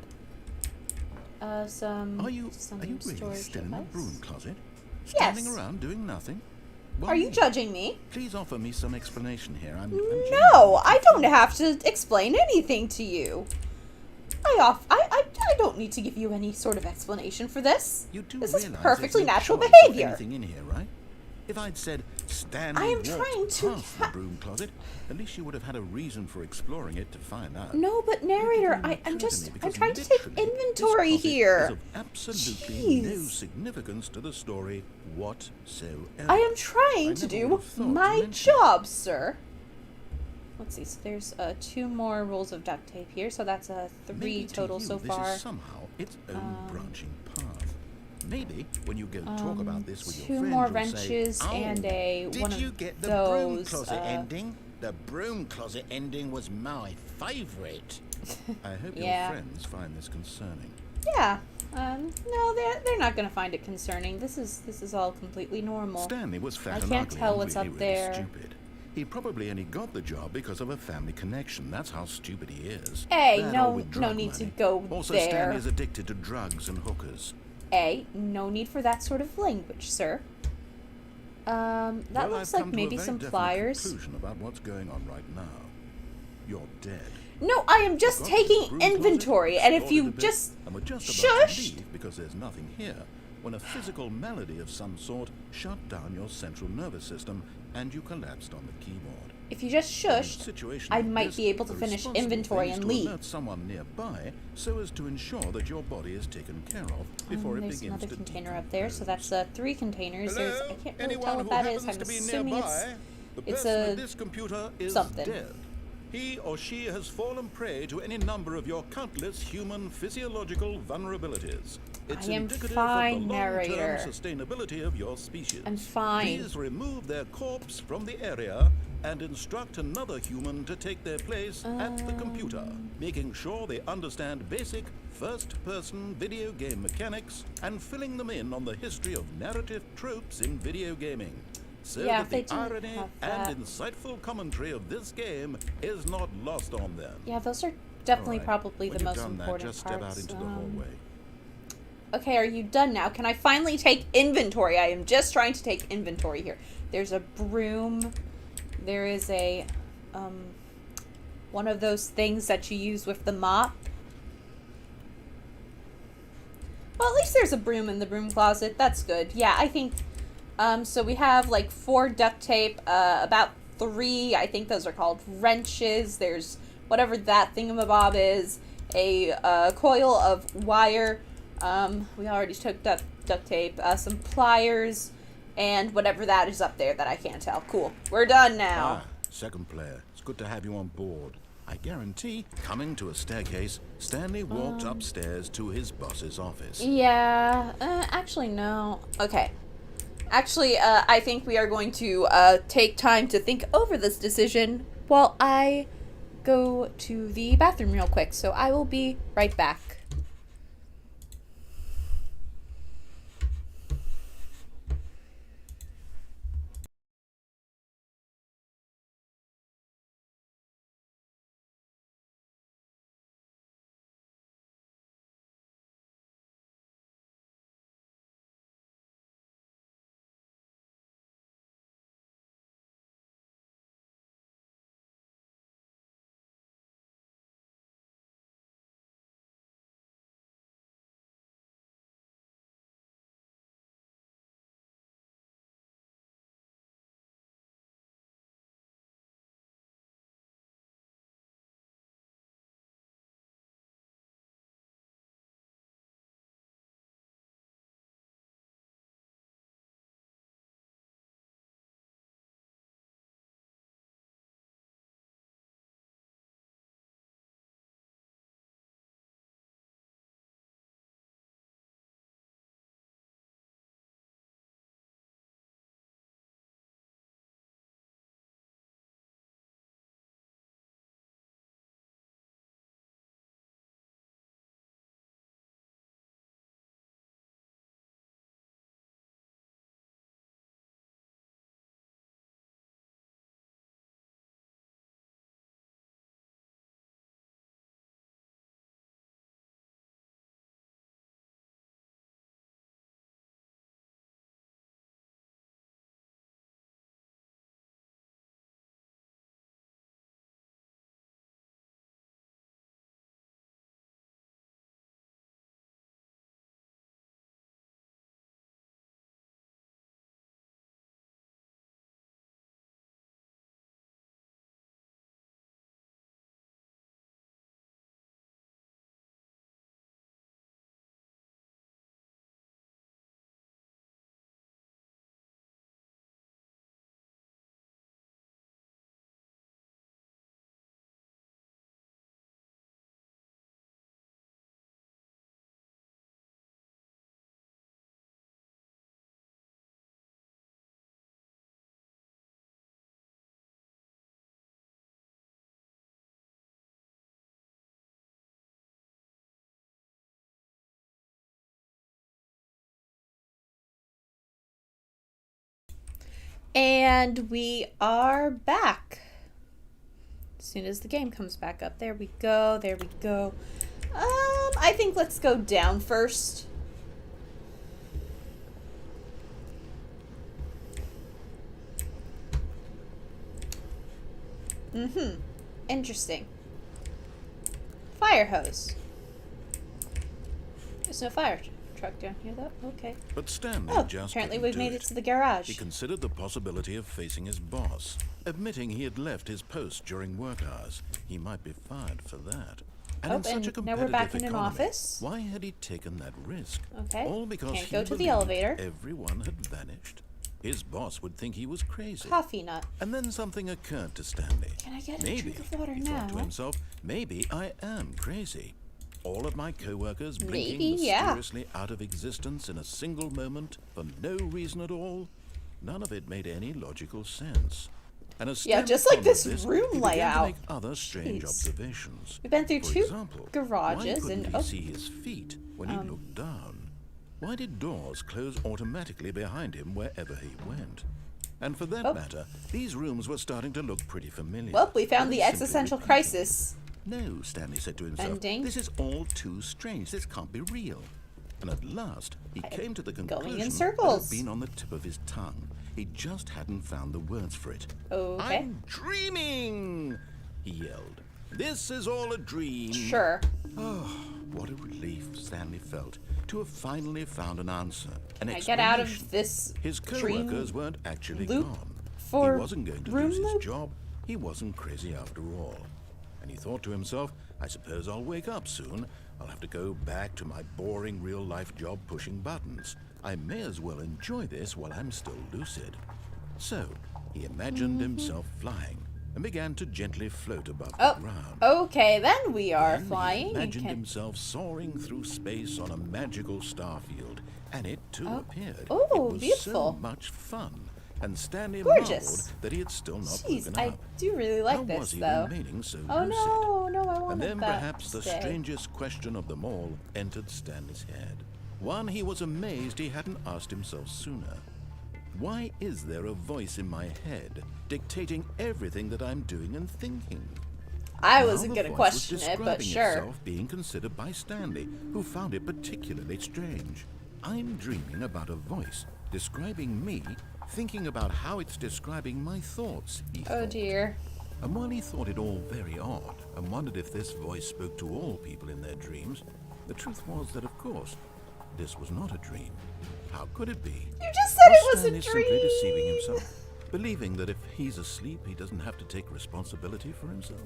Are you really storage still in the device. broom closet? Yes. Standing around doing nothing? Why Are you me? judging me? Please offer me some explanation here. I'm No, I don't have to explain anything to you. I don't need to give you any sort of explanation for this. You do This is realize perfectly there's no natural choice of behavior. anything in here, right? If I'd said Stanley I am walked trying to past the broom closet, at least you would have had a reason for exploring it to find out. No, but narrator, I'm trying to take inventory Is here. of absolutely Jeez. no significance to the story whatsoever. I am trying I to never do would have thought to my mention job, sir. Let's see, so there's 2 more rolls of duct tape here, so that's 3 Maybe to total you, so this far. is somehow its own branching path. Maybe when you go talk about this with your 2 friends, more you'll wrenches say, and "Oh, one did you of get the those. broom closet ending? The broom closet ending was my favourite." I hope Yeah. your friends find this concerning. Yeah. No, they're not gonna find it concerning. This is all completely normal. Stanley was fat I and can't ugly tell and what's really, up really there. stupid. He probably only got the job because of a family connection. That's how stupid he is. Hey, That no- or with no drug need to money. go Also, there. Stanley's addicted to drugs and hookers. No need for that sort of language, sir. That Well, looks I've like come to maybe a very some definite pliers. conclusion about what's going on right now. You're dead. No, I am just Got to the taking broom closet, inventory, and if explored it you a bit, just and we're just about to shushed. leave because there's nothing here, when a physical malady of some sort shut down your central nervous system and you collapsed on the keyboard. If you just In a shushed, situation I like might this, be able to the finish responsible inventory thing is and to leave. alert someone nearby so as to ensure that your body is taken care of before it There's begins another to container up there, so decompose. that's 3 containers. There's, I can't really tell what who that is. happens I'm to be assuming nearby, the it's person a with this computer is something. dead. He or she has fallen prey to any number of your countless human physiological vulnerabilities. It's I am indicative fine, of the narrator. long-term sustainability of your species. I'm fine. Please remove their corpse from the area and instruct another human to take their place at the computer, making sure they understand basic first-person video game mechanics and filling them in on the history of narrative tropes in video gaming, so Yeah, that if they the didn't irony have and that. insightful commentary of this game is not lost on them. Yeah, those are definitely All right. probably When the you've most done that, important just step parts. out into the hallway. Okay, are you done now? Can I finally take inventory? I am just trying to take inventory here. There's a broom. There is a, one of those things that you use with the mop. Well, at least there's a broom in the broom closet. That's good. Yeah, I think So we have like 4 duct tape, about 3, I think those are called wrenches. There's whatever that thingamabob is, a coil of wire. We already took duct tape, some pliers, and whatever that is up there that I can't tell. Cool. We're done now. Second player. It's good to have you on board. I guarantee, coming to a staircase, Stanley walked upstairs to his boss's office. Yeah, actually, no. Okay. Actually, I think we are going to take time to think over this decision while I go to the bathroom real quick. So I will be right back. And we are back. As soon as the game comes back up. There we go. There we go. I think let's go down first. Interesting. Fire hose. There's no fire truck down here, though. Okay. But Stanley Apparently we've made it to the garage. He considered the possibility of facing his boss, admitting he had left his post during work hours. He might be fired for that. And in such a competitive now we're back in an economy, office. why had he taken that risk? Okay. All because Can't he go to the believed elevator. Everyone had vanished. His boss would think he was crazy. Coffee nut. And then something occurred to Stanley. Can I get a Maybe, drink of water he now? thought to himself, maybe I am crazy. All of my co-workers blinking Maybe, yeah. mysteriously out of existence in a single moment for no reason at all. None of it made any logical sense. And as Yeah, Stanley just like this pondered room he began to layout. make other strange Jeez. observations. We've been through For 2 example, garages why couldn't and he see his feet when he looked down? Why did doors close automatically behind him wherever he went? And for that matter, these rooms were starting to look pretty familiar. Well, we found Very the simply existential repeatable. crisis. No, Stanley said to himself, Ending. this is all too strange. This can't be real. And at last, he came to the conclusion going in that circles. had been on the tip of his tongue. He just hadn't found the words for it. Okay. I'm dreaming, he yelled. This is all a dream. Sure. What a relief Stanley felt to have finally found an answer, an I get out explanation. of this His co-workers weren't actually loop gone. for He wasn't going to room lose his loop? job. He wasn't crazy after all. And he thought to himself, I suppose I'll wake up soon. I'll have to go back to my boring real-life job pushing buttons. I may as well enjoy this while I'm still lucid. So, he imagined himself flying and began to gently float above the ground. Okay, then we are Then flying. He imagined himself soaring through space on a magical starfield, and it too appeared. Oh, it was beautiful. so much fun, and Stanley Gorgeous. marveled that he had still not Jeez, woken I up. do really like How this, was he though. remaining so Oh lucid? no, I wanted And then that perhaps the to stay. strangest question of them all entered Stanley's head. One he was amazed he hadn't asked himself sooner. Why is there a voice in my head dictating everything that I'm doing and thinking? I wasn't Now the gonna voice question was it, but describing sure. itself being considered by Stanley, who found it particularly strange. I'm dreaming about a voice describing me, thinking about how it's describing my thoughts, he Oh thought. dear. And while he thought it all very odd and wondered if this voice spoke to all people in their dreams, the truth was that, of course, this was not a dream. How could it be? You just said it was Stanley a simply deceiving dream. himself, believing that if he's asleep, he doesn't have to take responsibility for himself?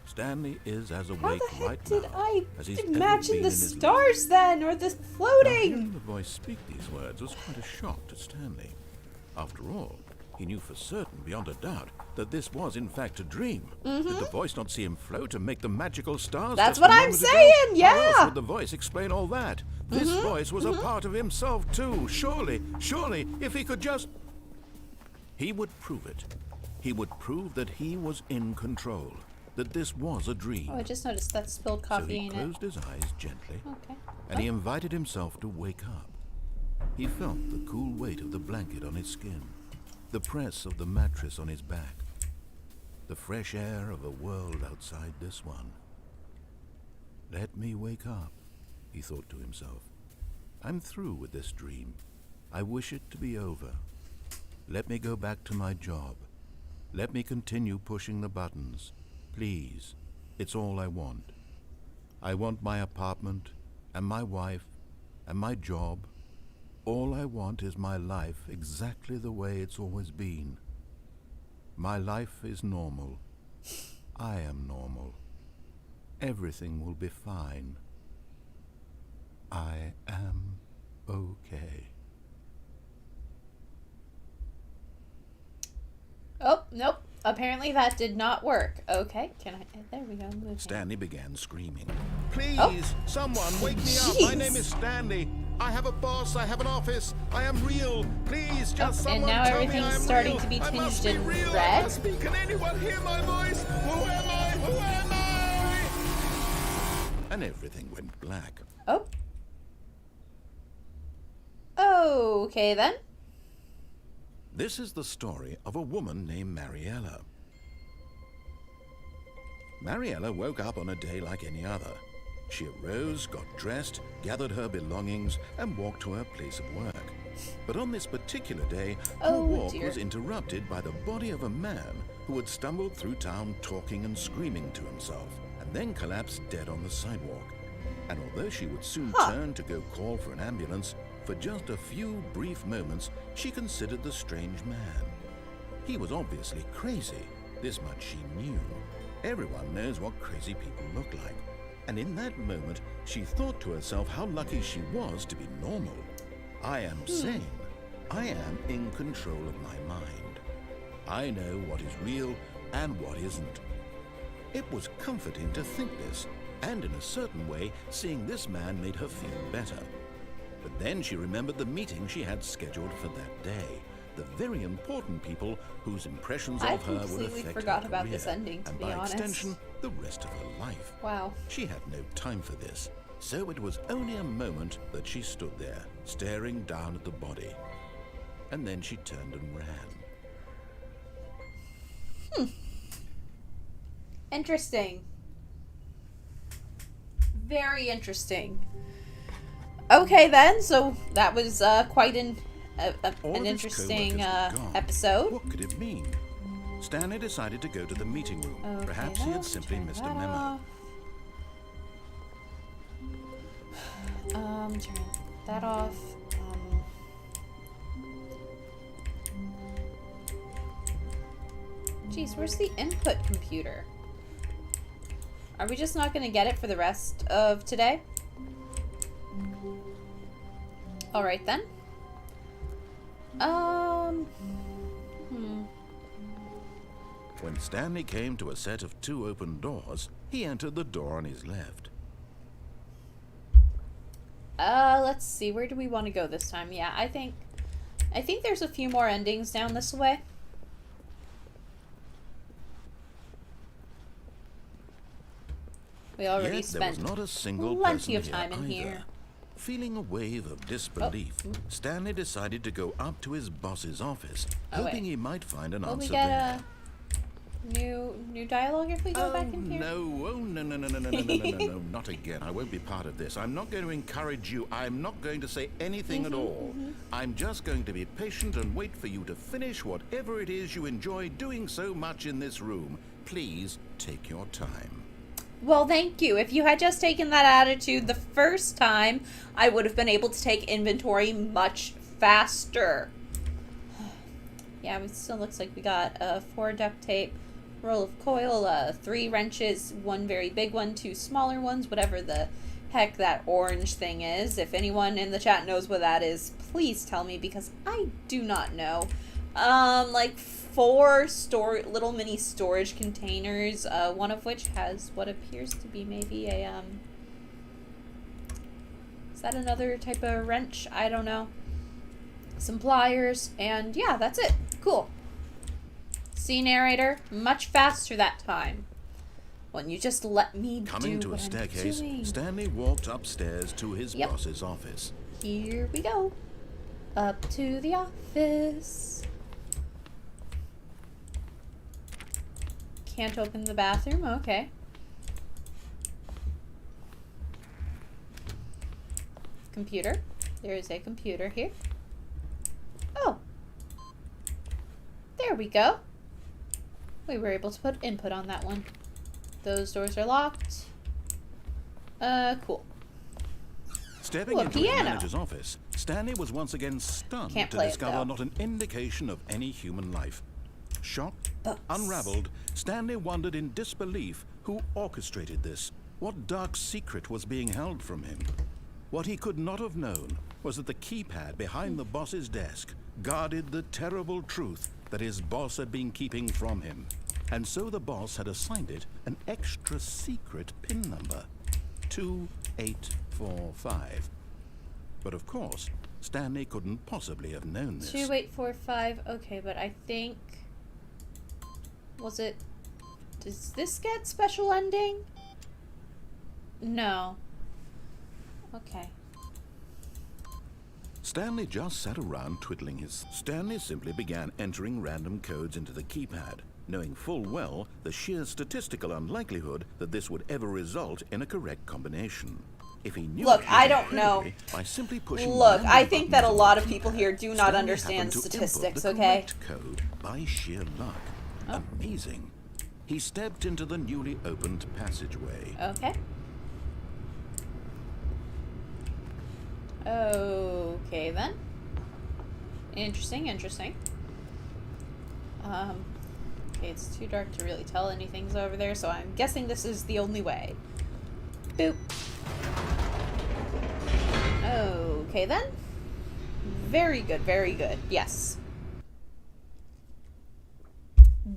Stanley is as How awake the heck right did now I as he's ever imagine been the in his life. stars then, or the Now, hearing floating? the voice speak these words was quite a shock to Stanley. After all, he knew for certain, beyond a doubt, that this was in fact a dream. Did the voice not see him float and make the magical stars? That's just what a I'm moment ago? saying, How else yeah. would the voice explain all that? This voice was a part of himself too. Surely, if he could just... He would prove it. He would prove that he was in control, that this was a dream. Oh, I just noticed that spilled So coffee he in it. closed his eyes gently, Okay. and he invited himself to wake up. He felt the cool weight of the blanket on his skin, the press of the mattress on his back, the fresh air of a world outside this one. Let me wake up, he thought to himself. I'm through with this dream. I wish it to be over. Let me go back to my job. Let me continue pushing the buttons. Please, it's all I want. I want my apartment, and my wife, and my job. All I want is my life exactly the way it's always been. My life is normal. I am normal. Everything will be fine. I am okay. Oh, nope. Apparently that did not work. Okay, can I... There we go. Moving. Stanley began screaming. Please, Oh. someone, wake me up. Jeez. My name is Stanley. I have a boss. I have an office. I am real. Please, just Oh, and someone now tell me everything's I'm starting real. to be I must tinged be in real. red. I must be. Can anyone hear my voice? Who am I? Who am I? And everything went black. Oh. Okay, then. This is the story of a woman named Mariella. Mariella woke up on a day like any other. She arose, got dressed, gathered her belongings, and walked to her place of work. But on this particular day, her Oh, walk dear. was interrupted by the body of a man who had stumbled through town talking and screaming to himself, and then collapsed dead on the sidewalk. And although she would soon turn to go call for an ambulance, for just a few brief moments, she considered the strange man. He was obviously crazy. This much she knew. Everyone knows what crazy people look like. And in that moment, she thought to herself how lucky she was to be normal. I am sane. I am in control of my mind. I know what is real and what isn't. It was comforting to think this, and in a certain way, seeing this man made her feel better. But then she remembered the meeting she had scheduled for that day. The very important people whose impressions I of her would completely affect forgot her about career, this ending, to and be by honest. extension, the rest of her life. Wow. She had no time for this, so it was only a moment that she stood there, staring down at the body. And then she turned and ran. Interesting. Very interesting. Okay then, so that was quite All an of his interesting co-workers were gone. episode. What could it mean? Stanley decided to go to the meeting room. Okay, Perhaps he had let's simply turn missed a that memo. off. Turn that off. Geez, where's the input computer? Are we just not going to get it for the rest of today? Alright then. When Stanley came to a set of 2 open doors, he entered the door on his left. Let's see. Where do we want to go this time? Yeah, I think there's a few more endings down this way. We already Yet spent there was not a single plenty of person time in either. here. Feeling a wave of disbelief, Stanley decided to go up to his boss's office, hoping he might find an Will we answer get there. a new dialogue if we go back in here? No, no, not again. I won't be part of this. I'm not going to encourage you. I'm not going to say anything at all. I'm just going to be patient and wait for you to finish whatever it is you enjoy doing so much in this room. Please take your time. Well, thank you. If you had just taken that attitude the first time, I would have been able to take inventory much faster. Yeah, it still looks like we got 4 duct tape, roll of coil, 3 wrenches, 1 very big one, 2 smaller ones, whatever the heck that orange thing is. If anyone in the chat knows what that is, please tell me, because I do not know. Like 4 little mini storage containers, one of which has what appears to be maybe a, is that another type of wrench? I don't know. Some pliers, and yeah, that's it. Cool. See, narrator, much faster that time. When you just let me Coming do to a what I'm staircase, doing. Stanley walked upstairs to his boss's office. Here we go. Up to the office. Can't open the bathroom, okay. Computer. There is a computer here. Oh. There we go. We were able to put input on that one. Those doors are locked. Cool. Stepping Ooh, a into his piano. manager's office, Stanley was once again stunned Can't to play it, discover though. not an indication of any human life. Shocked, Books. unraveled, Stanley wondered in disbelief who orchestrated this, what dark secret was being held from him. What he could not have known was that the keypad behind the boss's desk guarded the terrible truth that his boss had been keeping from him. And so the boss had assigned it an extra secret PIN number, 2845. But of course, Stanley couldn't possibly have known this. 2845. Okay, but I think... Was it... Does this get special ending? No. Okay. Stanley just sat around twiddling his... Stanley simply began entering random codes into the keypad, knowing full well the sheer statistical unlikelihood that this would ever result in a correct combination. If he knew Look, it I don't know. by simply pushing Look, random I think that a buttons lot on of the people keypad, here do not Stanley understand happened to input statistics, the okay? correct code by sheer luck. Oh. Amazing. He stepped into the newly opened passageway. Okay. Okay, then. Interesting, interesting. Okay, it's too dark to really tell anything's over there, so I'm guessing this is the only way. Boop. Okay, then. Very good, very good. Yes.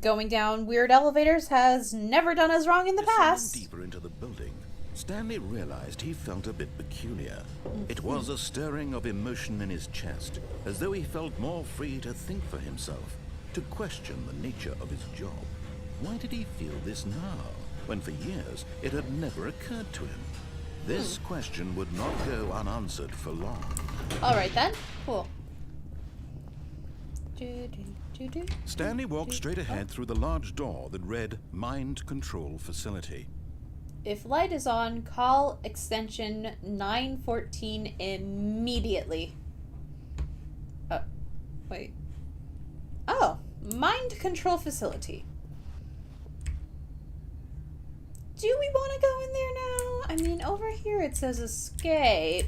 Going down weird elevators has never done us wrong in the past. Deeper into the building, Stanley realized he felt a bit peculiar. It was a stirring of emotion in his chest, as though he felt more free to think for himself, to question the nature of his job. Why did he feel this now, when for years it had never occurred to him? This question would not go unanswered for long. Alright then. Cool. Stanley walked straight ahead through the large door that read Mind Control Facility. If light is on, call extension 914 immediately. Wait. Oh, Mind Control Facility. Do we want to go in there now? I mean, over here it says escape.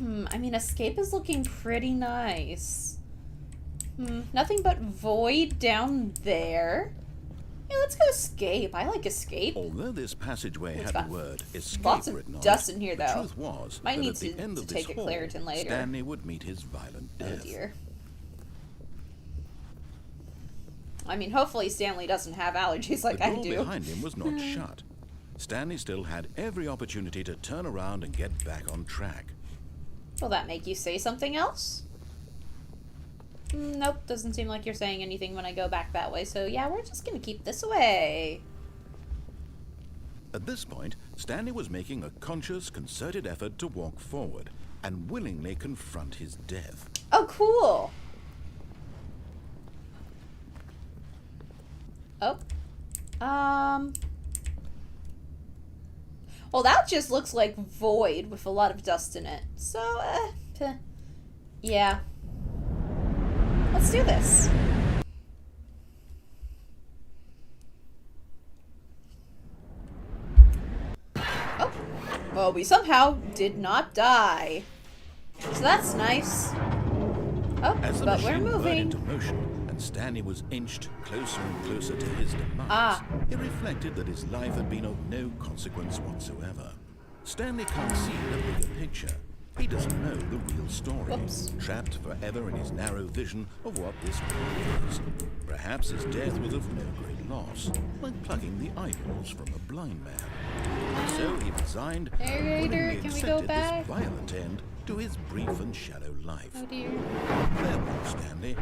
I mean, escape is looking pretty nice. Nothing but void down there. Yeah, let's go escape. I like escape. Although this passageway had the word escape Lots of written on dust it, in here, the though. truth was Might that need at the end to of this take a hall, Claritin later. Stanley would meet his violent death. Oh dear. I mean, hopefully Stanley doesn't have allergies like I do. The door behind him was not shut. Stanley still had every opportunity to turn around and get back on track. Will that make you say something else? Nope, doesn't seem like you're saying anything when I go back that way, so yeah, we're just gonna keep this away. At this point, Stanley was making a conscious, concerted effort to walk forward and willingly confront his death. Oh, cool! Oh. Well, that just looks like void with a lot of dust in it. So, yeah. Let's do this. Oh. Well, we somehow did not die. So that's nice. Oh, As the but we're machine moving. into motion and Stanley was inched closer and closer to his demise, it reflected that his life had been of no consequence whatsoever. Stanley can't see the bigger picture. He doesn't know the real story. Whoops. Trapped forever in his narrow vision of what this world is. Perhaps his death was of no great loss, like plucking the eyeballs from a blind man. So he resigned and Narrator, willingly can we go accepted back? this violent end to his brief and shallow life. Oh dear. Farewell, Stanley.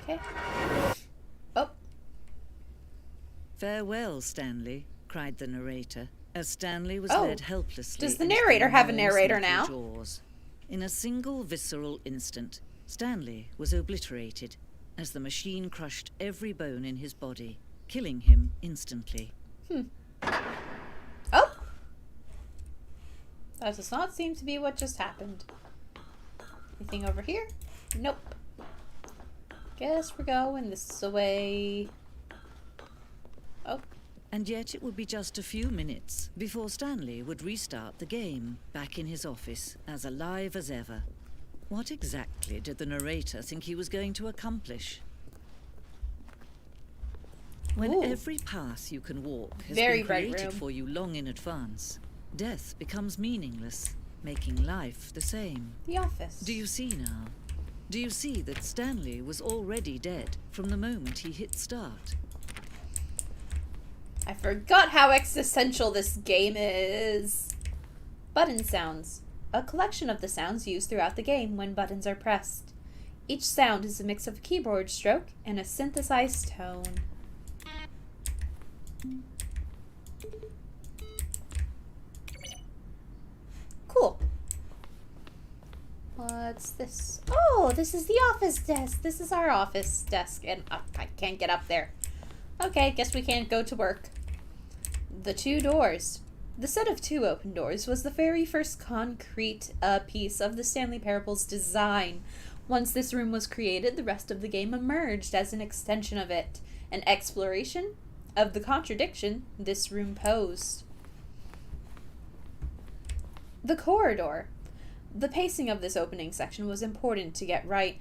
Okay. Oh. Farewell, Stanley, cried the narrator, as Stanley was Oh. led helplessly. Does the into narrator have a unknown narrator sneaky now? jaws. In a single visceral instant, Stanley was obliterated as the machine crushed every bone in his body, killing him instantly. Oh! That does not seem to be what just happened. Anything over here? Nope. Guess we're going this way. Oh. And yet it would be just a few minutes before Stanley would restart the game, back in his office, as alive as ever. What exactly did the narrator think he was going to accomplish? When Ooh. every path you can walk has Very been bright created room. for you long in advance, death becomes meaningless, making life the same. The office. Do you see now? Do you see that Stanley was already dead from the moment he hit start? I forgot how existential this game is. Button sounds. A collection of the sounds used throughout the game when buttons are pressed. Each sound is a mix of a keyboard stroke and a synthesized tone. Cool. What's this? Oh, this is the office desk. This is our office desk, and I can't get up there. Okay, guess we can't go to work. The two doors. The set of two open doors was the very first concrete piece of the Stanley Parable's design. Once this room was created, the rest of the game emerged as an extension of it, an exploration of the contradiction this room posed. The corridor. The pacing of this opening section was important to get right.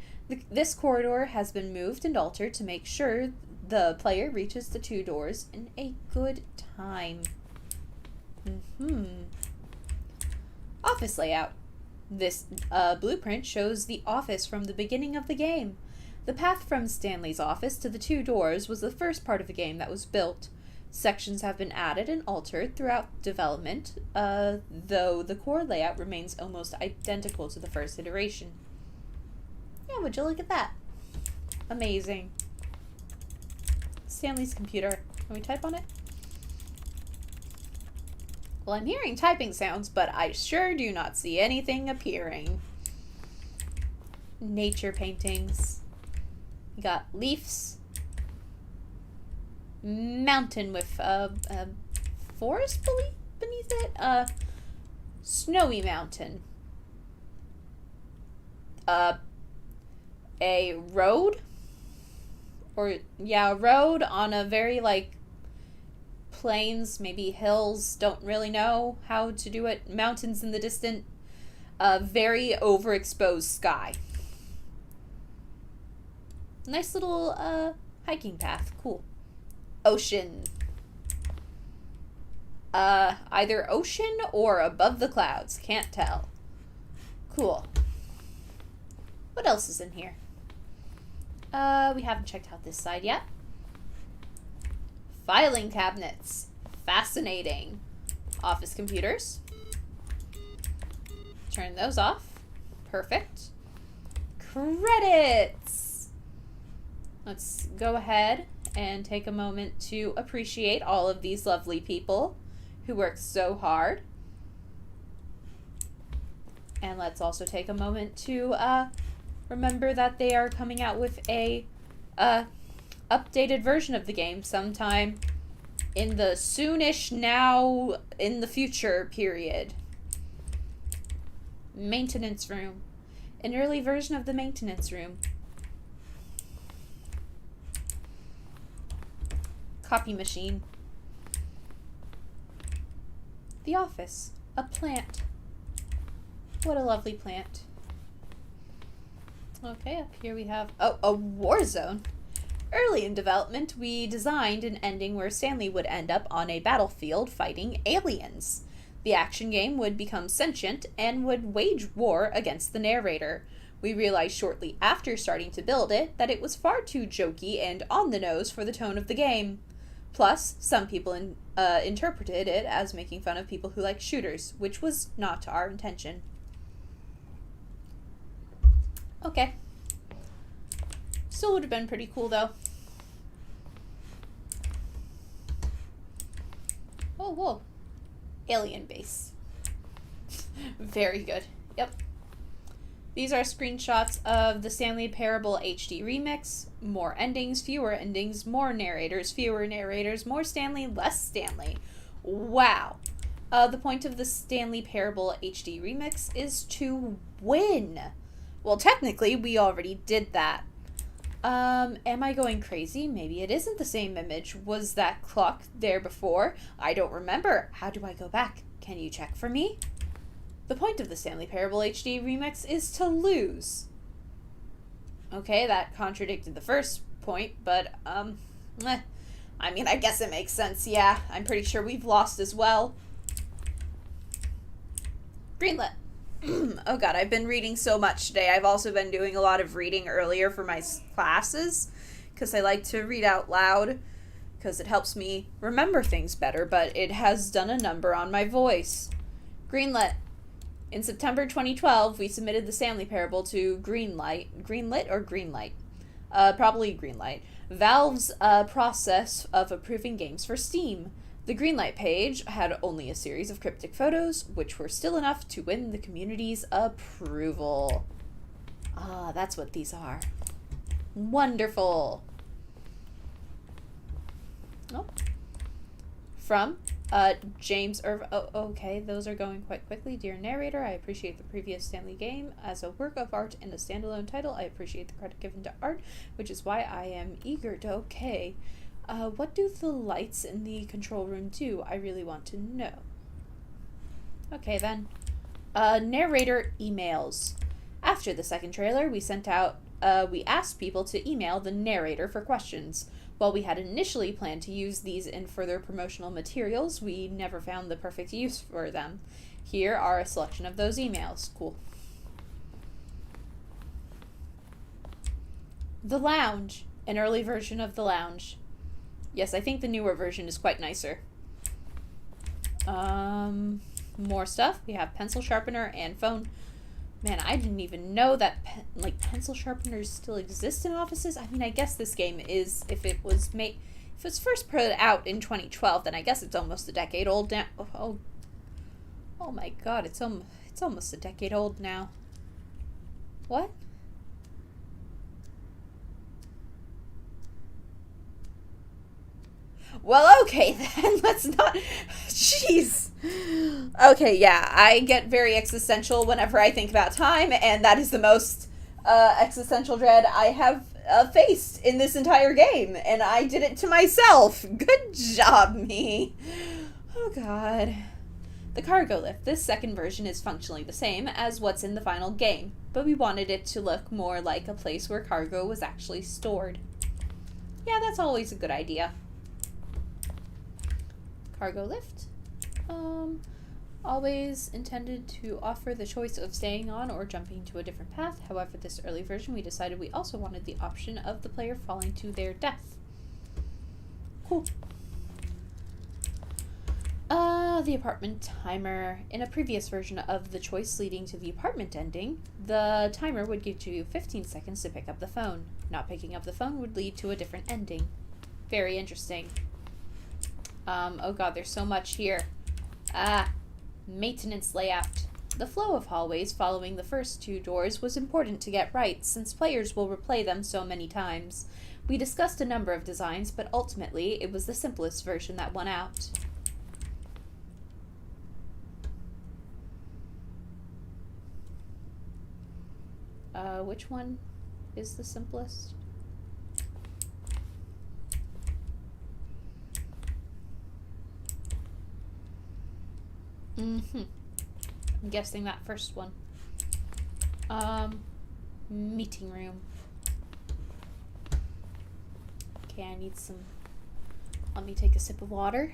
This corridor has been moved and altered to make sure the player reaches the two doors in a good time. Office layout. This blueprint shows the office from the beginning of the game. The path from Stanley's office to the two doors was the first part of the game that was built. Sections have been added and altered throughout development, though the core layout remains almost identical to the first iteration. Yeah, would you look at that? Amazing. Stanley's computer. Can we type on it? Well, I'm hearing typing sounds, but I sure do not see anything appearing. Nature paintings. We got leaves. Mountain with a forest beneath it. Snowy mountain. A road. Or, yeah, a road on a very, like, plains, maybe hills, don't really know how to do it. Mountains in the distant, very overexposed sky. Nice little hiking path, cool. Ocean. Either ocean or above the clouds, can't tell. Cool. What else is in here? We haven't checked out this side yet. Filing cabinets. Fascinating. Office computers. Turn those off. Perfect. Credits! Let's go ahead and take a moment to appreciate all of these lovely people who work so hard. And let's also take a moment to remember that they are coming out with a updated version of the game sometime in the soonish now in the future period. Maintenance room. An early version of the maintenance room. Copy machine. The office. A plant. What a lovely plant. Okay, up here we have... oh, a war zone. Early in development, we designed an ending where Stanley would end up on a battlefield fighting aliens. The action game would become sentient and would wage war against the narrator. We realized shortly after starting to build it that it was far too jokey and on the nose for the tone of the game. Plus, some people interpreted it as making fun of people who like shooters, which was not our intention. Okay. Still would have been pretty cool, though. Oh, whoa. Alien base. Very good. Yep. These are screenshots of the Stanley Parable HD remix. More endings, fewer endings, more narrators, fewer narrators, more Stanley, less Stanley. Wow. The point of the Stanley Parable HD remix is to win. Well, technically, we already did that. Am I going crazy? Maybe it isn't the same image. Was that clock there before? I don't remember. How do I go back? Can you check for me? The point of the Stanley Parable HD remix is to lose. Okay, that contradicted the first point, but, I mean, I guess it makes sense, yeah. I'm pretty sure we've lost as well. Greenlit. Oh god, I've been reading so much today. I've also been doing a lot of reading earlier for my classes, because I like to read out loud, because it helps me remember things better, but it has done a number on my voice. Greenlit. In September 2012, we submitted the Stanley Parable to Greenlit or Greenlight? Probably Greenlight. Valve's process of approving games for Steam. The Greenlight page had only a series of cryptic photos, which were still enough to win the community's approval. Ah, that's what these are. Wonderful. Oh. From James Irv. Oh, okay, those are going quite quickly. Dear narrator, I appreciate the previous Stanley game as a work of art and a standalone title. I appreciate the credit given to art, which is why I am eager to. Okay. What do the lights in the control room do? I really want to know. Okay, then. Narrator emails. After the second trailer, we asked people to email the narrator for questions. While we had initially planned to use these in further promotional materials, we never found the perfect use for them. Here are a selection of those emails. Cool. The Lounge. An early version of The Lounge. Yes, I think the newer version is quite nicer. More stuff. We have pencil sharpener and phone. Man, I didn't even know that pencil sharpeners still exist in offices. I mean, I guess this game is, if it was first put out in 2012, then I guess it's almost a decade old now. Oh my god, it's almost a decade old now. What? Well, okay then, let's not... Jeez. Okay, yeah, I get very existential whenever I think about time, and that is the most existential dread I have faced in this entire game, and I did it to myself. Good job, me. Oh god. The cargo lift. This second version is functionally the same as what's in the final game, but we wanted it to look more like a place where cargo was actually stored. Yeah, that's always a good idea. Cargo lift. Always intended to offer the choice of staying on or jumping to a different path. However, this early version we decided we also wanted the option of the player falling to their death. Cool. The apartment timer. In a previous version of the choice leading to the apartment ending, the timer would give you 15 seconds to pick up the phone. Not picking up the phone would lead to a different ending. Very interesting. Oh god, there's so much here. Maintenance layout. The flow of hallways following the first two doors was important to get right, since players will replay them so many times. We discussed a number of designs, but ultimately it was the simplest version that won out. Which one is the simplest? I'm guessing that first one. Meeting room. Okay, I need some... Let me take a sip of water.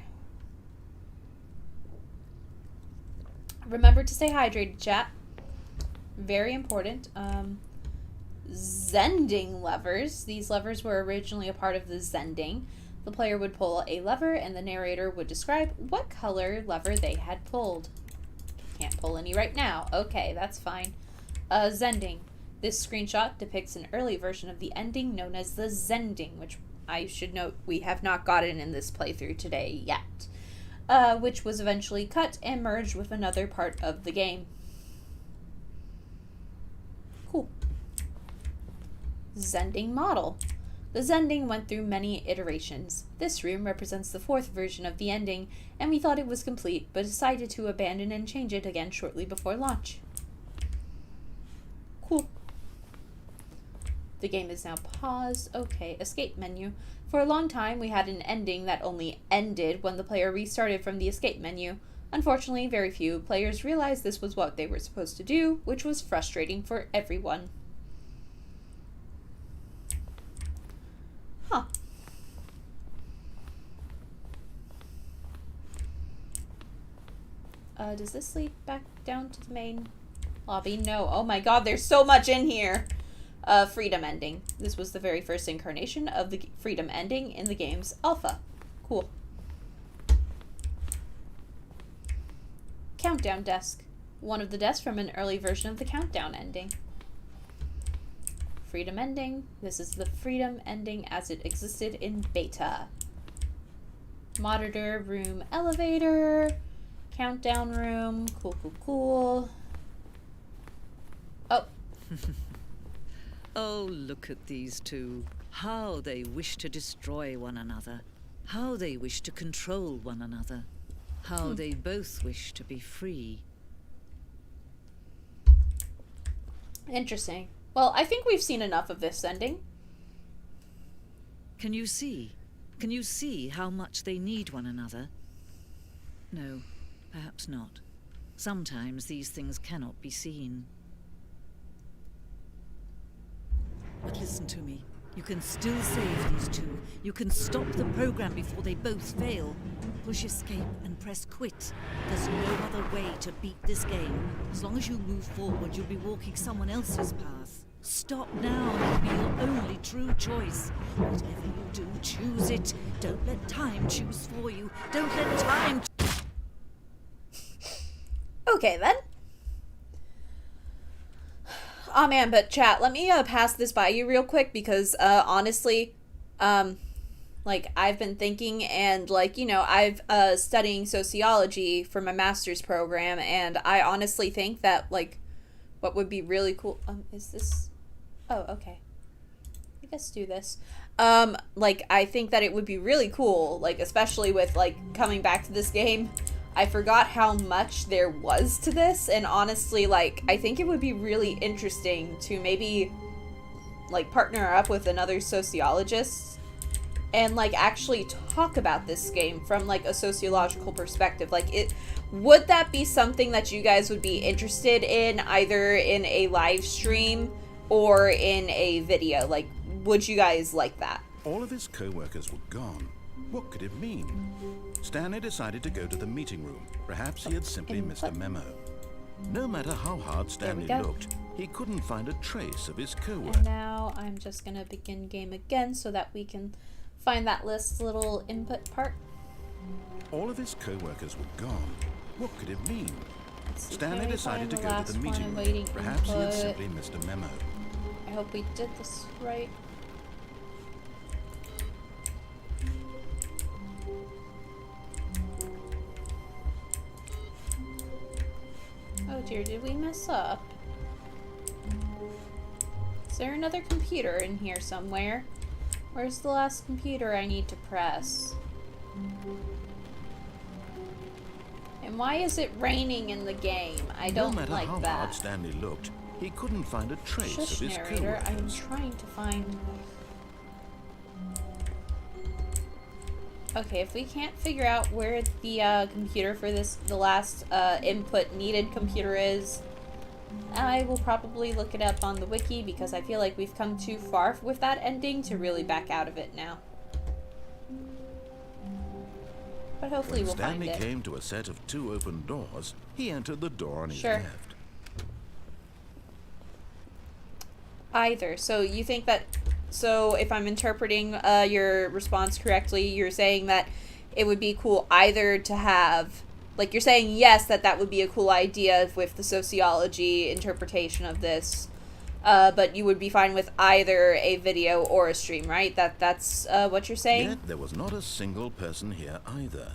Remember to stay hydrated, chat. Very important. Zending levers. These levers were originally a part of the Zending. The player would pull a lever, and the narrator would describe what color lever they had pulled. Can't pull any right now. Okay, that's fine. Zending. This screenshot depicts an early version of the ending known as the Zending, which I should note we have not gotten in this playthrough today yet, which was eventually cut and merged with another part of the game. Cool. Zending model. The Zending went through many iterations. This room represents the fourth version of the ending, and we thought it was complete, but decided to abandon and change it again shortly before launch. Cool. The game is now paused. Okay, escape menu. For a long time, we had an ending that only ended when the player restarted from the escape menu. Unfortunately, very few players realized this was what they were supposed to do, which was frustrating for everyone. Huh. Does this lead back down to the main lobby? No. Oh my god, there's so much in here! Freedom ending. This was the very first incarnation of the freedom ending in the game's alpha. Cool. Countdown desk. One of the desks from an early version of the countdown ending. Freedom ending. This is the freedom ending as it existed in beta. Monitor room elevator. Countdown room. Cool, cool, cool. Oh. Oh, look at these two. How they wish to destroy one another. How they wish to control one another. How they both wish to be free. Interesting. Well, I think we've seen enough of this ending. Can you see? Can you see how much they need one another? No, perhaps not. Sometimes these things cannot be seen. But listen to me. You can still save these two. You can stop the program before they both fail. Push escape and press quit. There's no other way to beat this game. As long as you move forward, you'll be walking someone else's path. Stop now, and it'll be your only true choice. Whatever you do, choose it. Don't let time choose for you. Don't let time... Okay, then. Oh man, but chat, let me pass this by you real quick because honestly, like I've been thinking and like, you know, I've studying sociology for my master's program, and I honestly think that like what would be really cool is this. Oh, okay. I guess do this. Like I think that it would be really cool, like especially with like coming back to this game. I forgot how much there was to this, and honestly, like, I think it would be really interesting to maybe, like, partner up with another sociologist and, like, actually talk about this game from, like, a sociological perspective. Like, would that be something that you guys would be interested in, either in a live stream or in a video? Like, would you guys like that? All of his co-workers were gone. What could it mean? Stanley decided to go to the meeting room. Perhaps he had simply missed a memo. No matter how hard Stanley looked, he couldn't find a trace of his co-worker. And now I'm just gonna begin game again so that we can find that list little input part. All of his co-workers were gone. What could it mean? Stanley decided to go to the meeting room. Perhaps he had simply missed a memo. I hope we did this right. Oh dear, did we mess up? Is there another computer in here somewhere? Where's the last computer I need to press? And why is it raining in the game? I don't like that. No matter how hard Stanley looked, he couldn't find a trace of his narrator, co-workers. I'm trying to find... Okay, if we can't figure out where the computer for this, the last input needed computer is, I will probably look it up on the wiki, because I feel like we've come too far with that ending to really back out of it now. But hopefully we'll find it. When Stanley came to a set of 2 open doors, he entered the door on his left. Either. So you think that... So if I'm interpreting your response correctly, you're saying that it would be cool either to have... Like, you're saying yes, that would be a cool idea with the sociology interpretation of this. But you would be fine with either a video or a stream, right? That's what you're saying? Yet there was not a single person here either.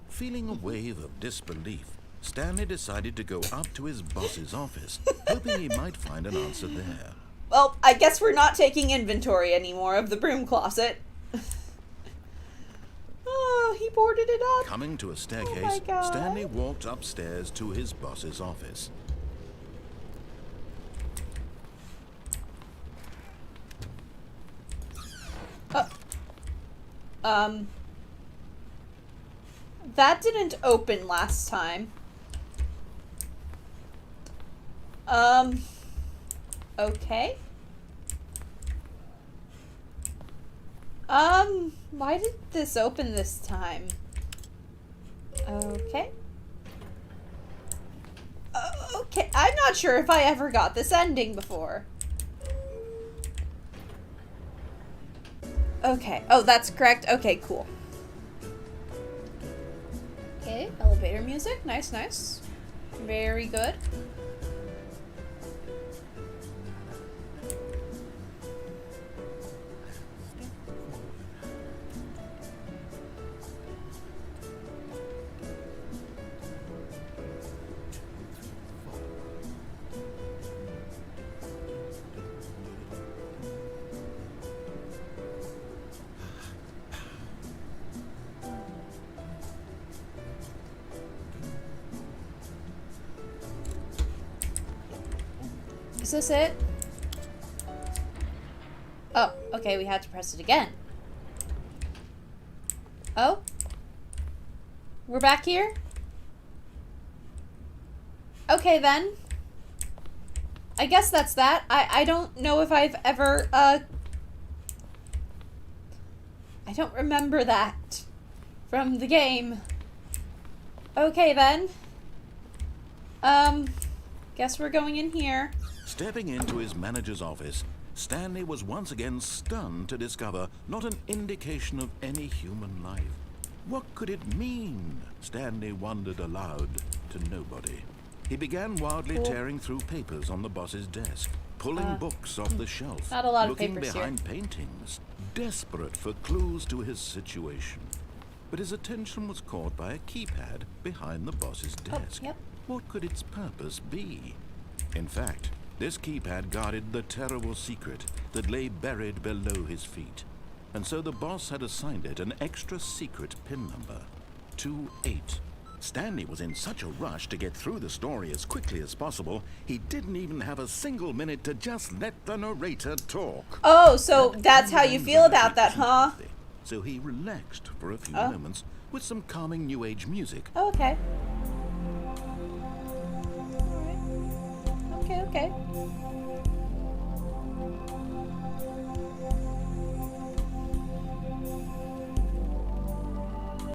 Feeling a wave of disbelief, Stanley decided to go up to his boss's office, hoping he might find an answer there. Well, I guess we're not taking inventory anymore of the broom closet. Oh, he boarded it up. Coming to a staircase, Stanley walked upstairs to his boss's office. That didn't open last time. Okay. Why did this open this time? Okay. Okay, I'm not sure if I ever got this ending before. Okay, oh, that's correct. Okay, cool. Okay, elevator music. Nice, nice. Very good. Is this it? Oh, okay, we had to press it again. Oh? We're back here? Okay then. I guess that's that. I don't know if I've ever, I don't remember that from the game. Okay then. Guess we're going in here. Stepping into his manager's office, Stanley was once again stunned to discover not an indication of any human life. What could it mean? Stanley wondered aloud to nobody. He began wildly tearing through papers on the boss's desk, pulling books off the shelf, not a lot of looking papers behind here. paintings, desperate for clues to his situation. But his attention was caught by a keypad behind the boss's desk. Oh, yep. What could its purpose be? In fact, this keypad guarded the terrible secret that lay buried below his feet. And so the boss had assigned it an extra secret PIN number, 28. Stanley was in such a rush to get through the story as quickly as possible, he didn't even have a single minute to just let the narrator talk. Oh, so that's how you feel about that, huh? So he relaxed for a few moments with some calming New Age music. Oh, okay. Alright. Okay.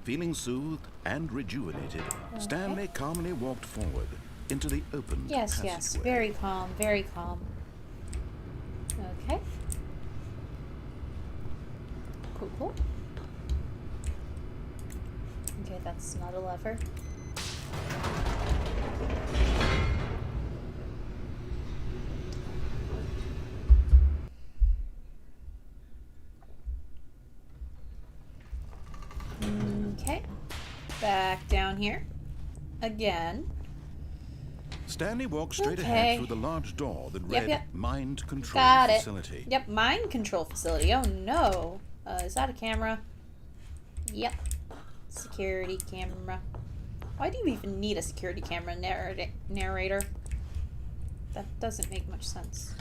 Feeling soothed and rejuvenated, Stanley calmly walked forward into the open Yes, very calm, very calm. Okay. Cool. Okay, that's not a lever. Okay. Back down here. Again. Stanley walked straight ahead through the large door that read Mind Control Facility. Yep, Mind Control Facility. Oh no. Is that a camera? Yep. Security camera. Why do you even need a security camera narrator? That doesn't make much sense.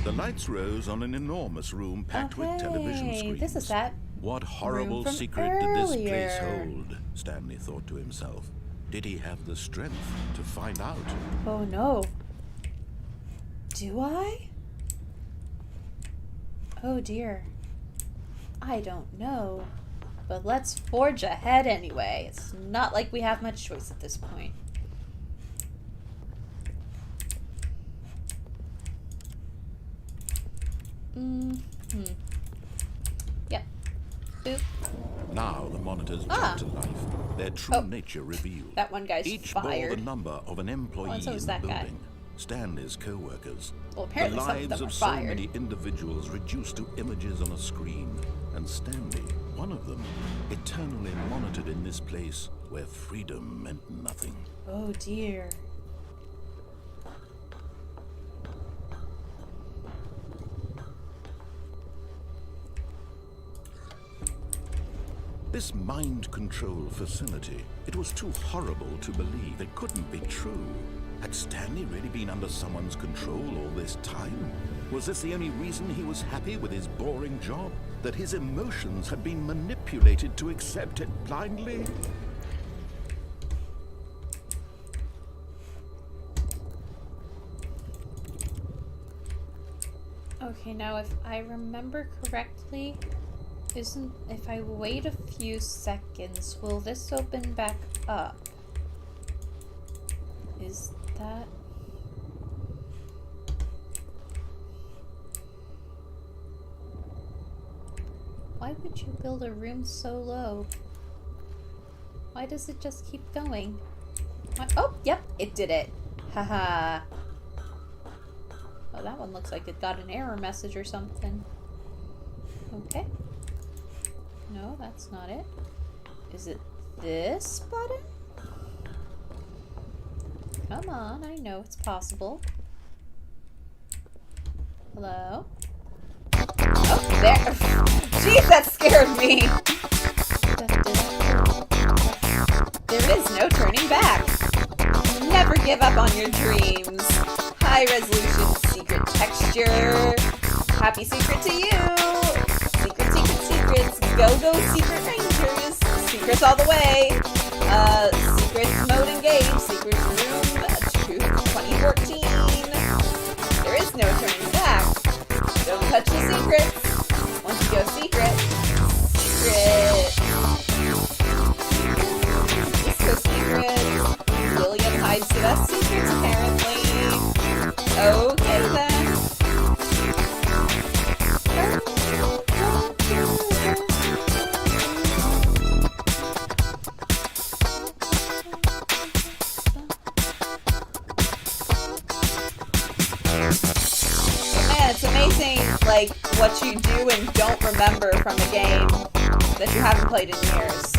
The lights rose on an enormous room packed with television screens. This is that. What horrible secret did this place hold? Stanley thought to himself. Did he have the strength to find out? Oh no. Do I? Oh dear. I don't know. But let's forge ahead anyway. It's not like we have much choice at this point. Yep. Boop. Now the monitors brought to life, their true nature revealed. That one guy's Each fired. bore the number of an employee so in is the that guy. building. Stanley's co-workers. Well, The apparently some of lives them are of so fired. many individuals reduced to images on a screen. And Stanley, one of them, eternally monitored in this place where freedom meant nothing. Oh dear. This mind control facility, it was too horrible to believe. It couldn't be true. Had Stanley really been under someone's control all this time? Was this the only reason he was happy with his boring job? That his emotions had been manipulated to accept it blindly? Okay, now if I remember correctly, if I wait a few seconds, will this open back up? Is that... Why would you build a room so low? Why does it just keep going? Oh, yep, it did it. Haha. Oh, that one looks like it got an error message or something. Okay. No, that's not it. Is it this button? Come on, I know it's possible. Hello? Oh, there. Jeez, that scared me. There is no turning back. Never give up on your dreams. High resolution secret texture. Happy secret to you. Secrets. Go, Secret Rangers. Secrets all the way. Secrets mode engaged. Secret room 2014. There is no turning back. Don't touch the secrets. Once you go secret. Let's go secrets. William hides the best secrets, apparently. Okay, then. Man, it's amazing, like, what you do and don't remember from a game that you haven't played in years.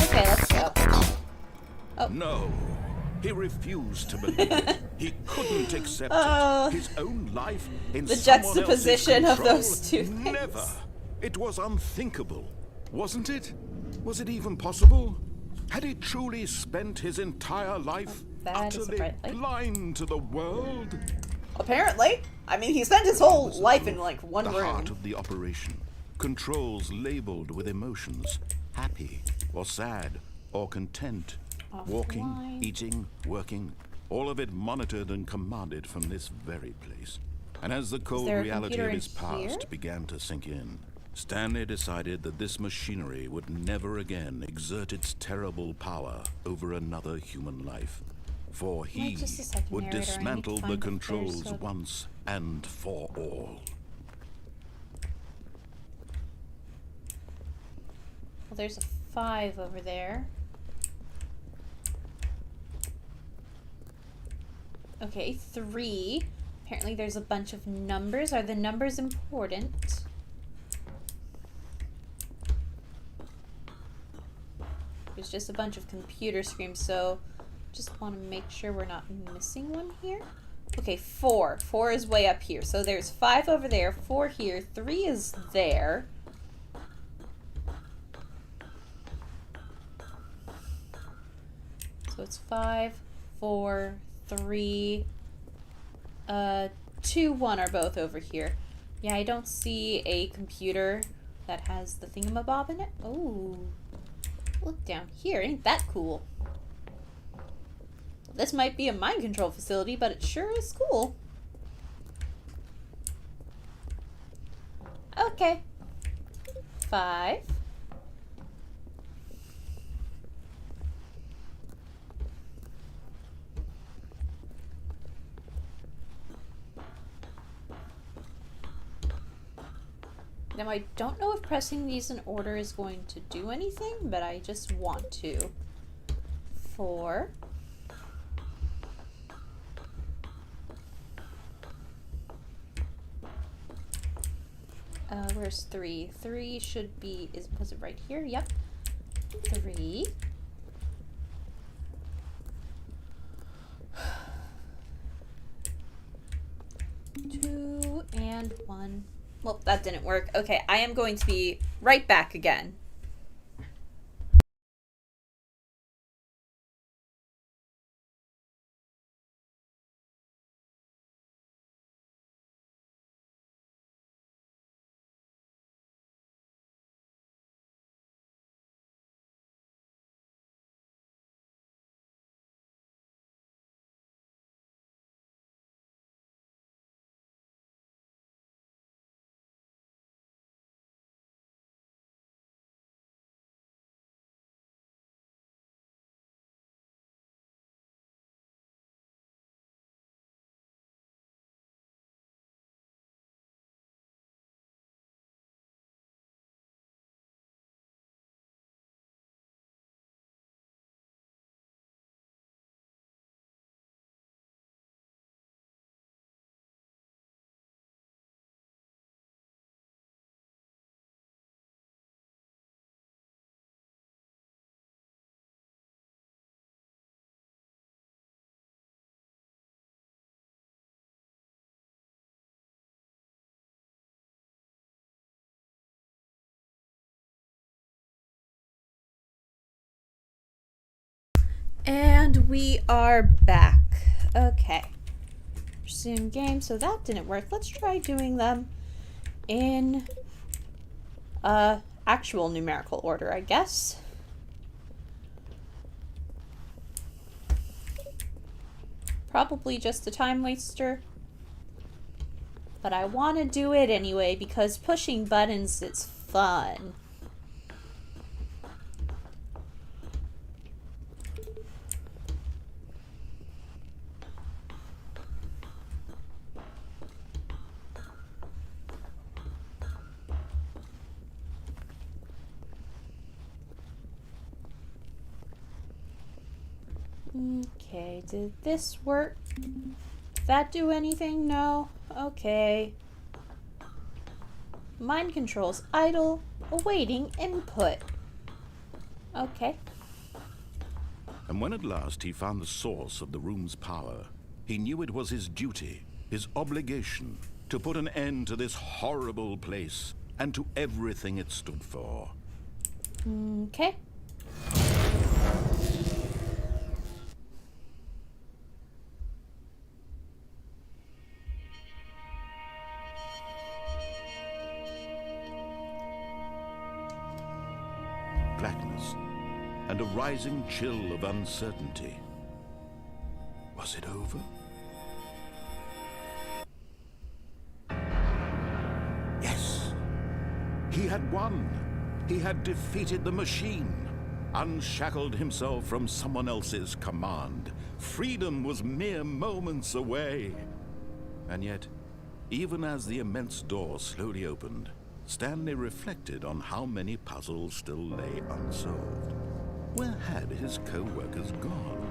Okay, let's go. Oh. No. He refused to believe it. He couldn't accept it. His own life in the someone juxtaposition else's of those two control? things. Never. It was unthinkable, wasn't it? Was it even possible? Had he truly spent his entire life utterly blind to the world? Apparently. I mean, he spent his whole life in, like, one room. The heart of the operation. Controls labeled with emotions. Happy, or sad, or content. Walking, eating, working. All of it monitored and commanded from this very place. And as the cold reality of his past began to sink in, Stanley decided that this machinery would never again exert its terrible power over another human life. For he would dismantle the controls once and for all. Well, there's a 5 over there. Okay, 3. Apparently there's a bunch of numbers. Are the numbers important? There's just a bunch of computer screens, so just want to make sure we're not missing one here. Okay, 4. 4 is way up here. So there's 5 over there, 4 here, 3 is there. So it's 5, 4, 3, 2, 1 are both over here. Yeah, I don't see a computer that has the thingamabob in it. Oh, look down here. Ain't that cool? This might be a mind control facility, but it sure is cool. Okay. 5. Now, I don't know if pressing these in order is going to do anything, but I just want to. 4. Where's 3? 3 should be, was it right here? Yep. 3. Two and 1. Well, that didn't work. Okay, I am going to be right back again. And we are back. Okay. Resume game. So that didn't work. Let's try doing them in actual numerical order, I guess. Probably just a time waster. But I want to do it anyway because pushing buttons is fun. Okay, did this work? Did that do anything? No? Okay. Mind controls idle, awaiting input. Okay. And when at last he found the source of the room's power, he knew it was his duty, his obligation, to put an end to this horrible place and to everything it stood for. Okay. Blackness and a rising chill of uncertainty. Was it over? Yes! He had won! He had defeated the machine, unshackled himself from someone else's command. Freedom was mere moments away. And yet, even as the immense door slowly opened, Stanley reflected on how many puzzles still lay unsolved. Where had his co-workers gone?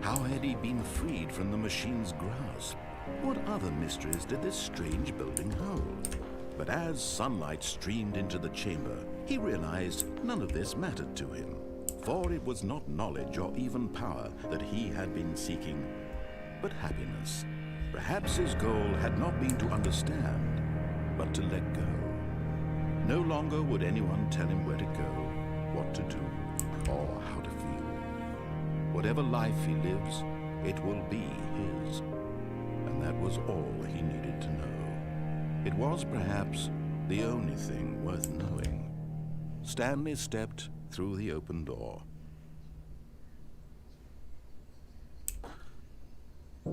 How had he been freed from the machine's grasp? What other mysteries did this strange building hold? But as sunlight streamed into the chamber, he realized none of this mattered to him, for it was not knowledge or even power that he had been seeking, but happiness. Perhaps his goal had not been to understand, but to let go. No longer would anyone tell him where to go, what to do, or how to feel. Whatever life he lives, it will be his. And that was all he needed to know. It was perhaps the only thing worth knowing. Stanley stepped through the open door.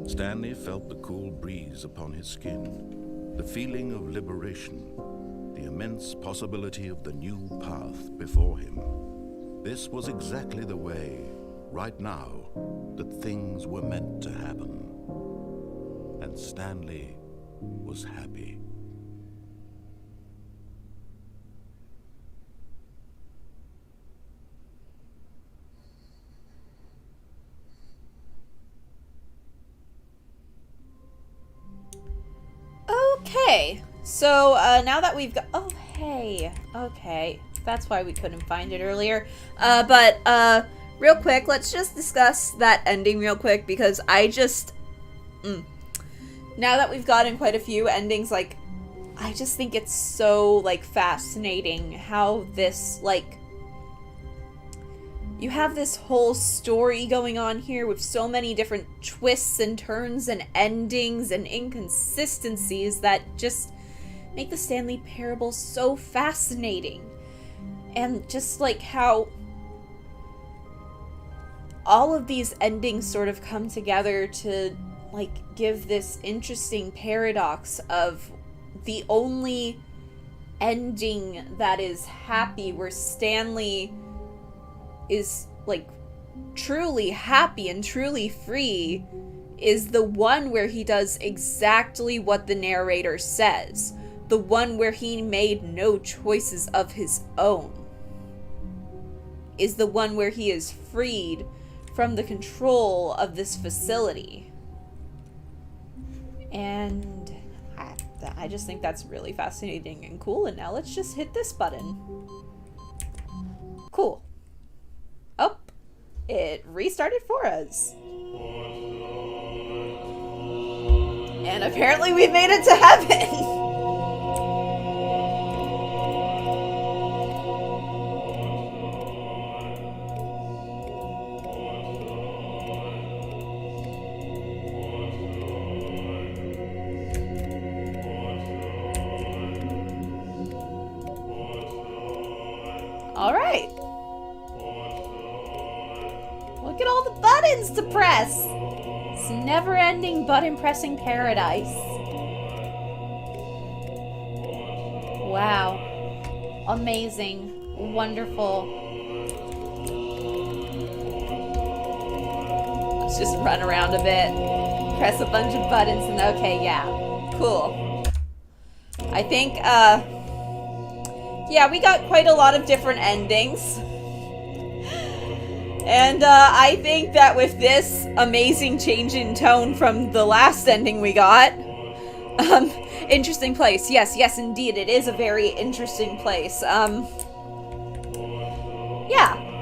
Stanley felt the cool breeze upon his skin, the feeling of liberation, the immense possibility of the new path before him. This was exactly the way, right now, that things were meant to happen. And Stanley was happy. Okay, so now that we've got... Oh, hey. Okay, that's why we couldn't find it earlier. But real quick, let's just discuss that ending real quick, because I just... Now that we've gotten quite a few endings, like, I just think it's so, like, fascinating how this, like... You have this whole story going on here with so many different twists and turns and endings and inconsistencies that just make the Stanley Parable so fascinating. And just like how all of these endings sort of come together to like give this interesting paradox of the only ending that is happy, where Stanley is like truly happy and truly free, is the one where he does exactly what the narrator says, the one where he made no choices of his own, is the one where he is freed from the control of this facility. And I just think that's really fascinating and cool. And now let's just hit this button. Cool. Oh, it restarted for us. And apparently we've made it to heaven. All right. Look at all the buttons to press. It's never-ending button-pressing paradise. Wow. Amazing. Wonderful. Let's just run around a bit. Press a bunch of buttons and okay, yeah. Cool. I think, yeah, we got quite a lot of different endings. And I think that with this amazing change in tone from the last ending we got, interesting place. Yes, indeed, it is a very interesting place. Yeah,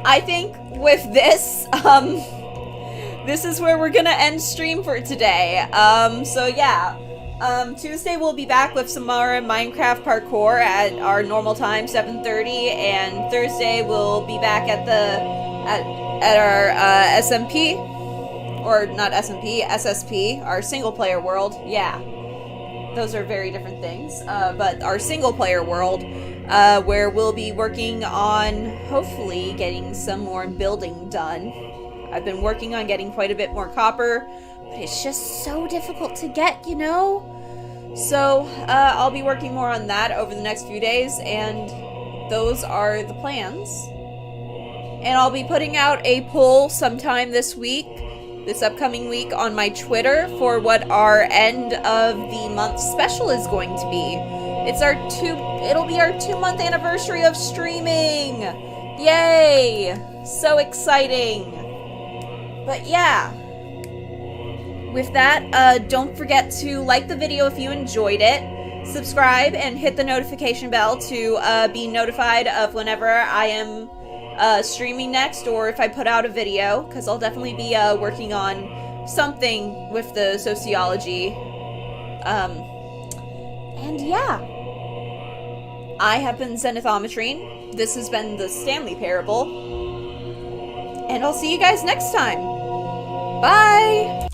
I think with this, this is where we're gonna end stream for today. So yeah. Tuesday we'll be back with some more Minecraft parkour at our normal time, 7:30, and Thursday we'll be back at our SMP, or not SMP, SSP, our single player world. Yeah, those are very different things. But our single player world, where we'll be working on hopefully getting some more building done. I've been working on getting quite a bit more copper. But it's just so difficult to get, you know? So, I'll be working more on that over the next few days, and those are the plans. And I'll be putting out a poll sometime this upcoming week, on my Twitter for what our end of the month special is going to be. It'll be our 2-month anniversary of streaming! Yay! So exciting! But yeah. With that, don't forget to like the video if you enjoyed it, subscribe, and hit the notification bell to be notified of whenever I am streaming next, or if I put out a video, because I'll definitely be working on something with the sociology. And yeah. I have been Zenithometrine. This has been the Stanley Parable. And I'll see you guys next time. Bye!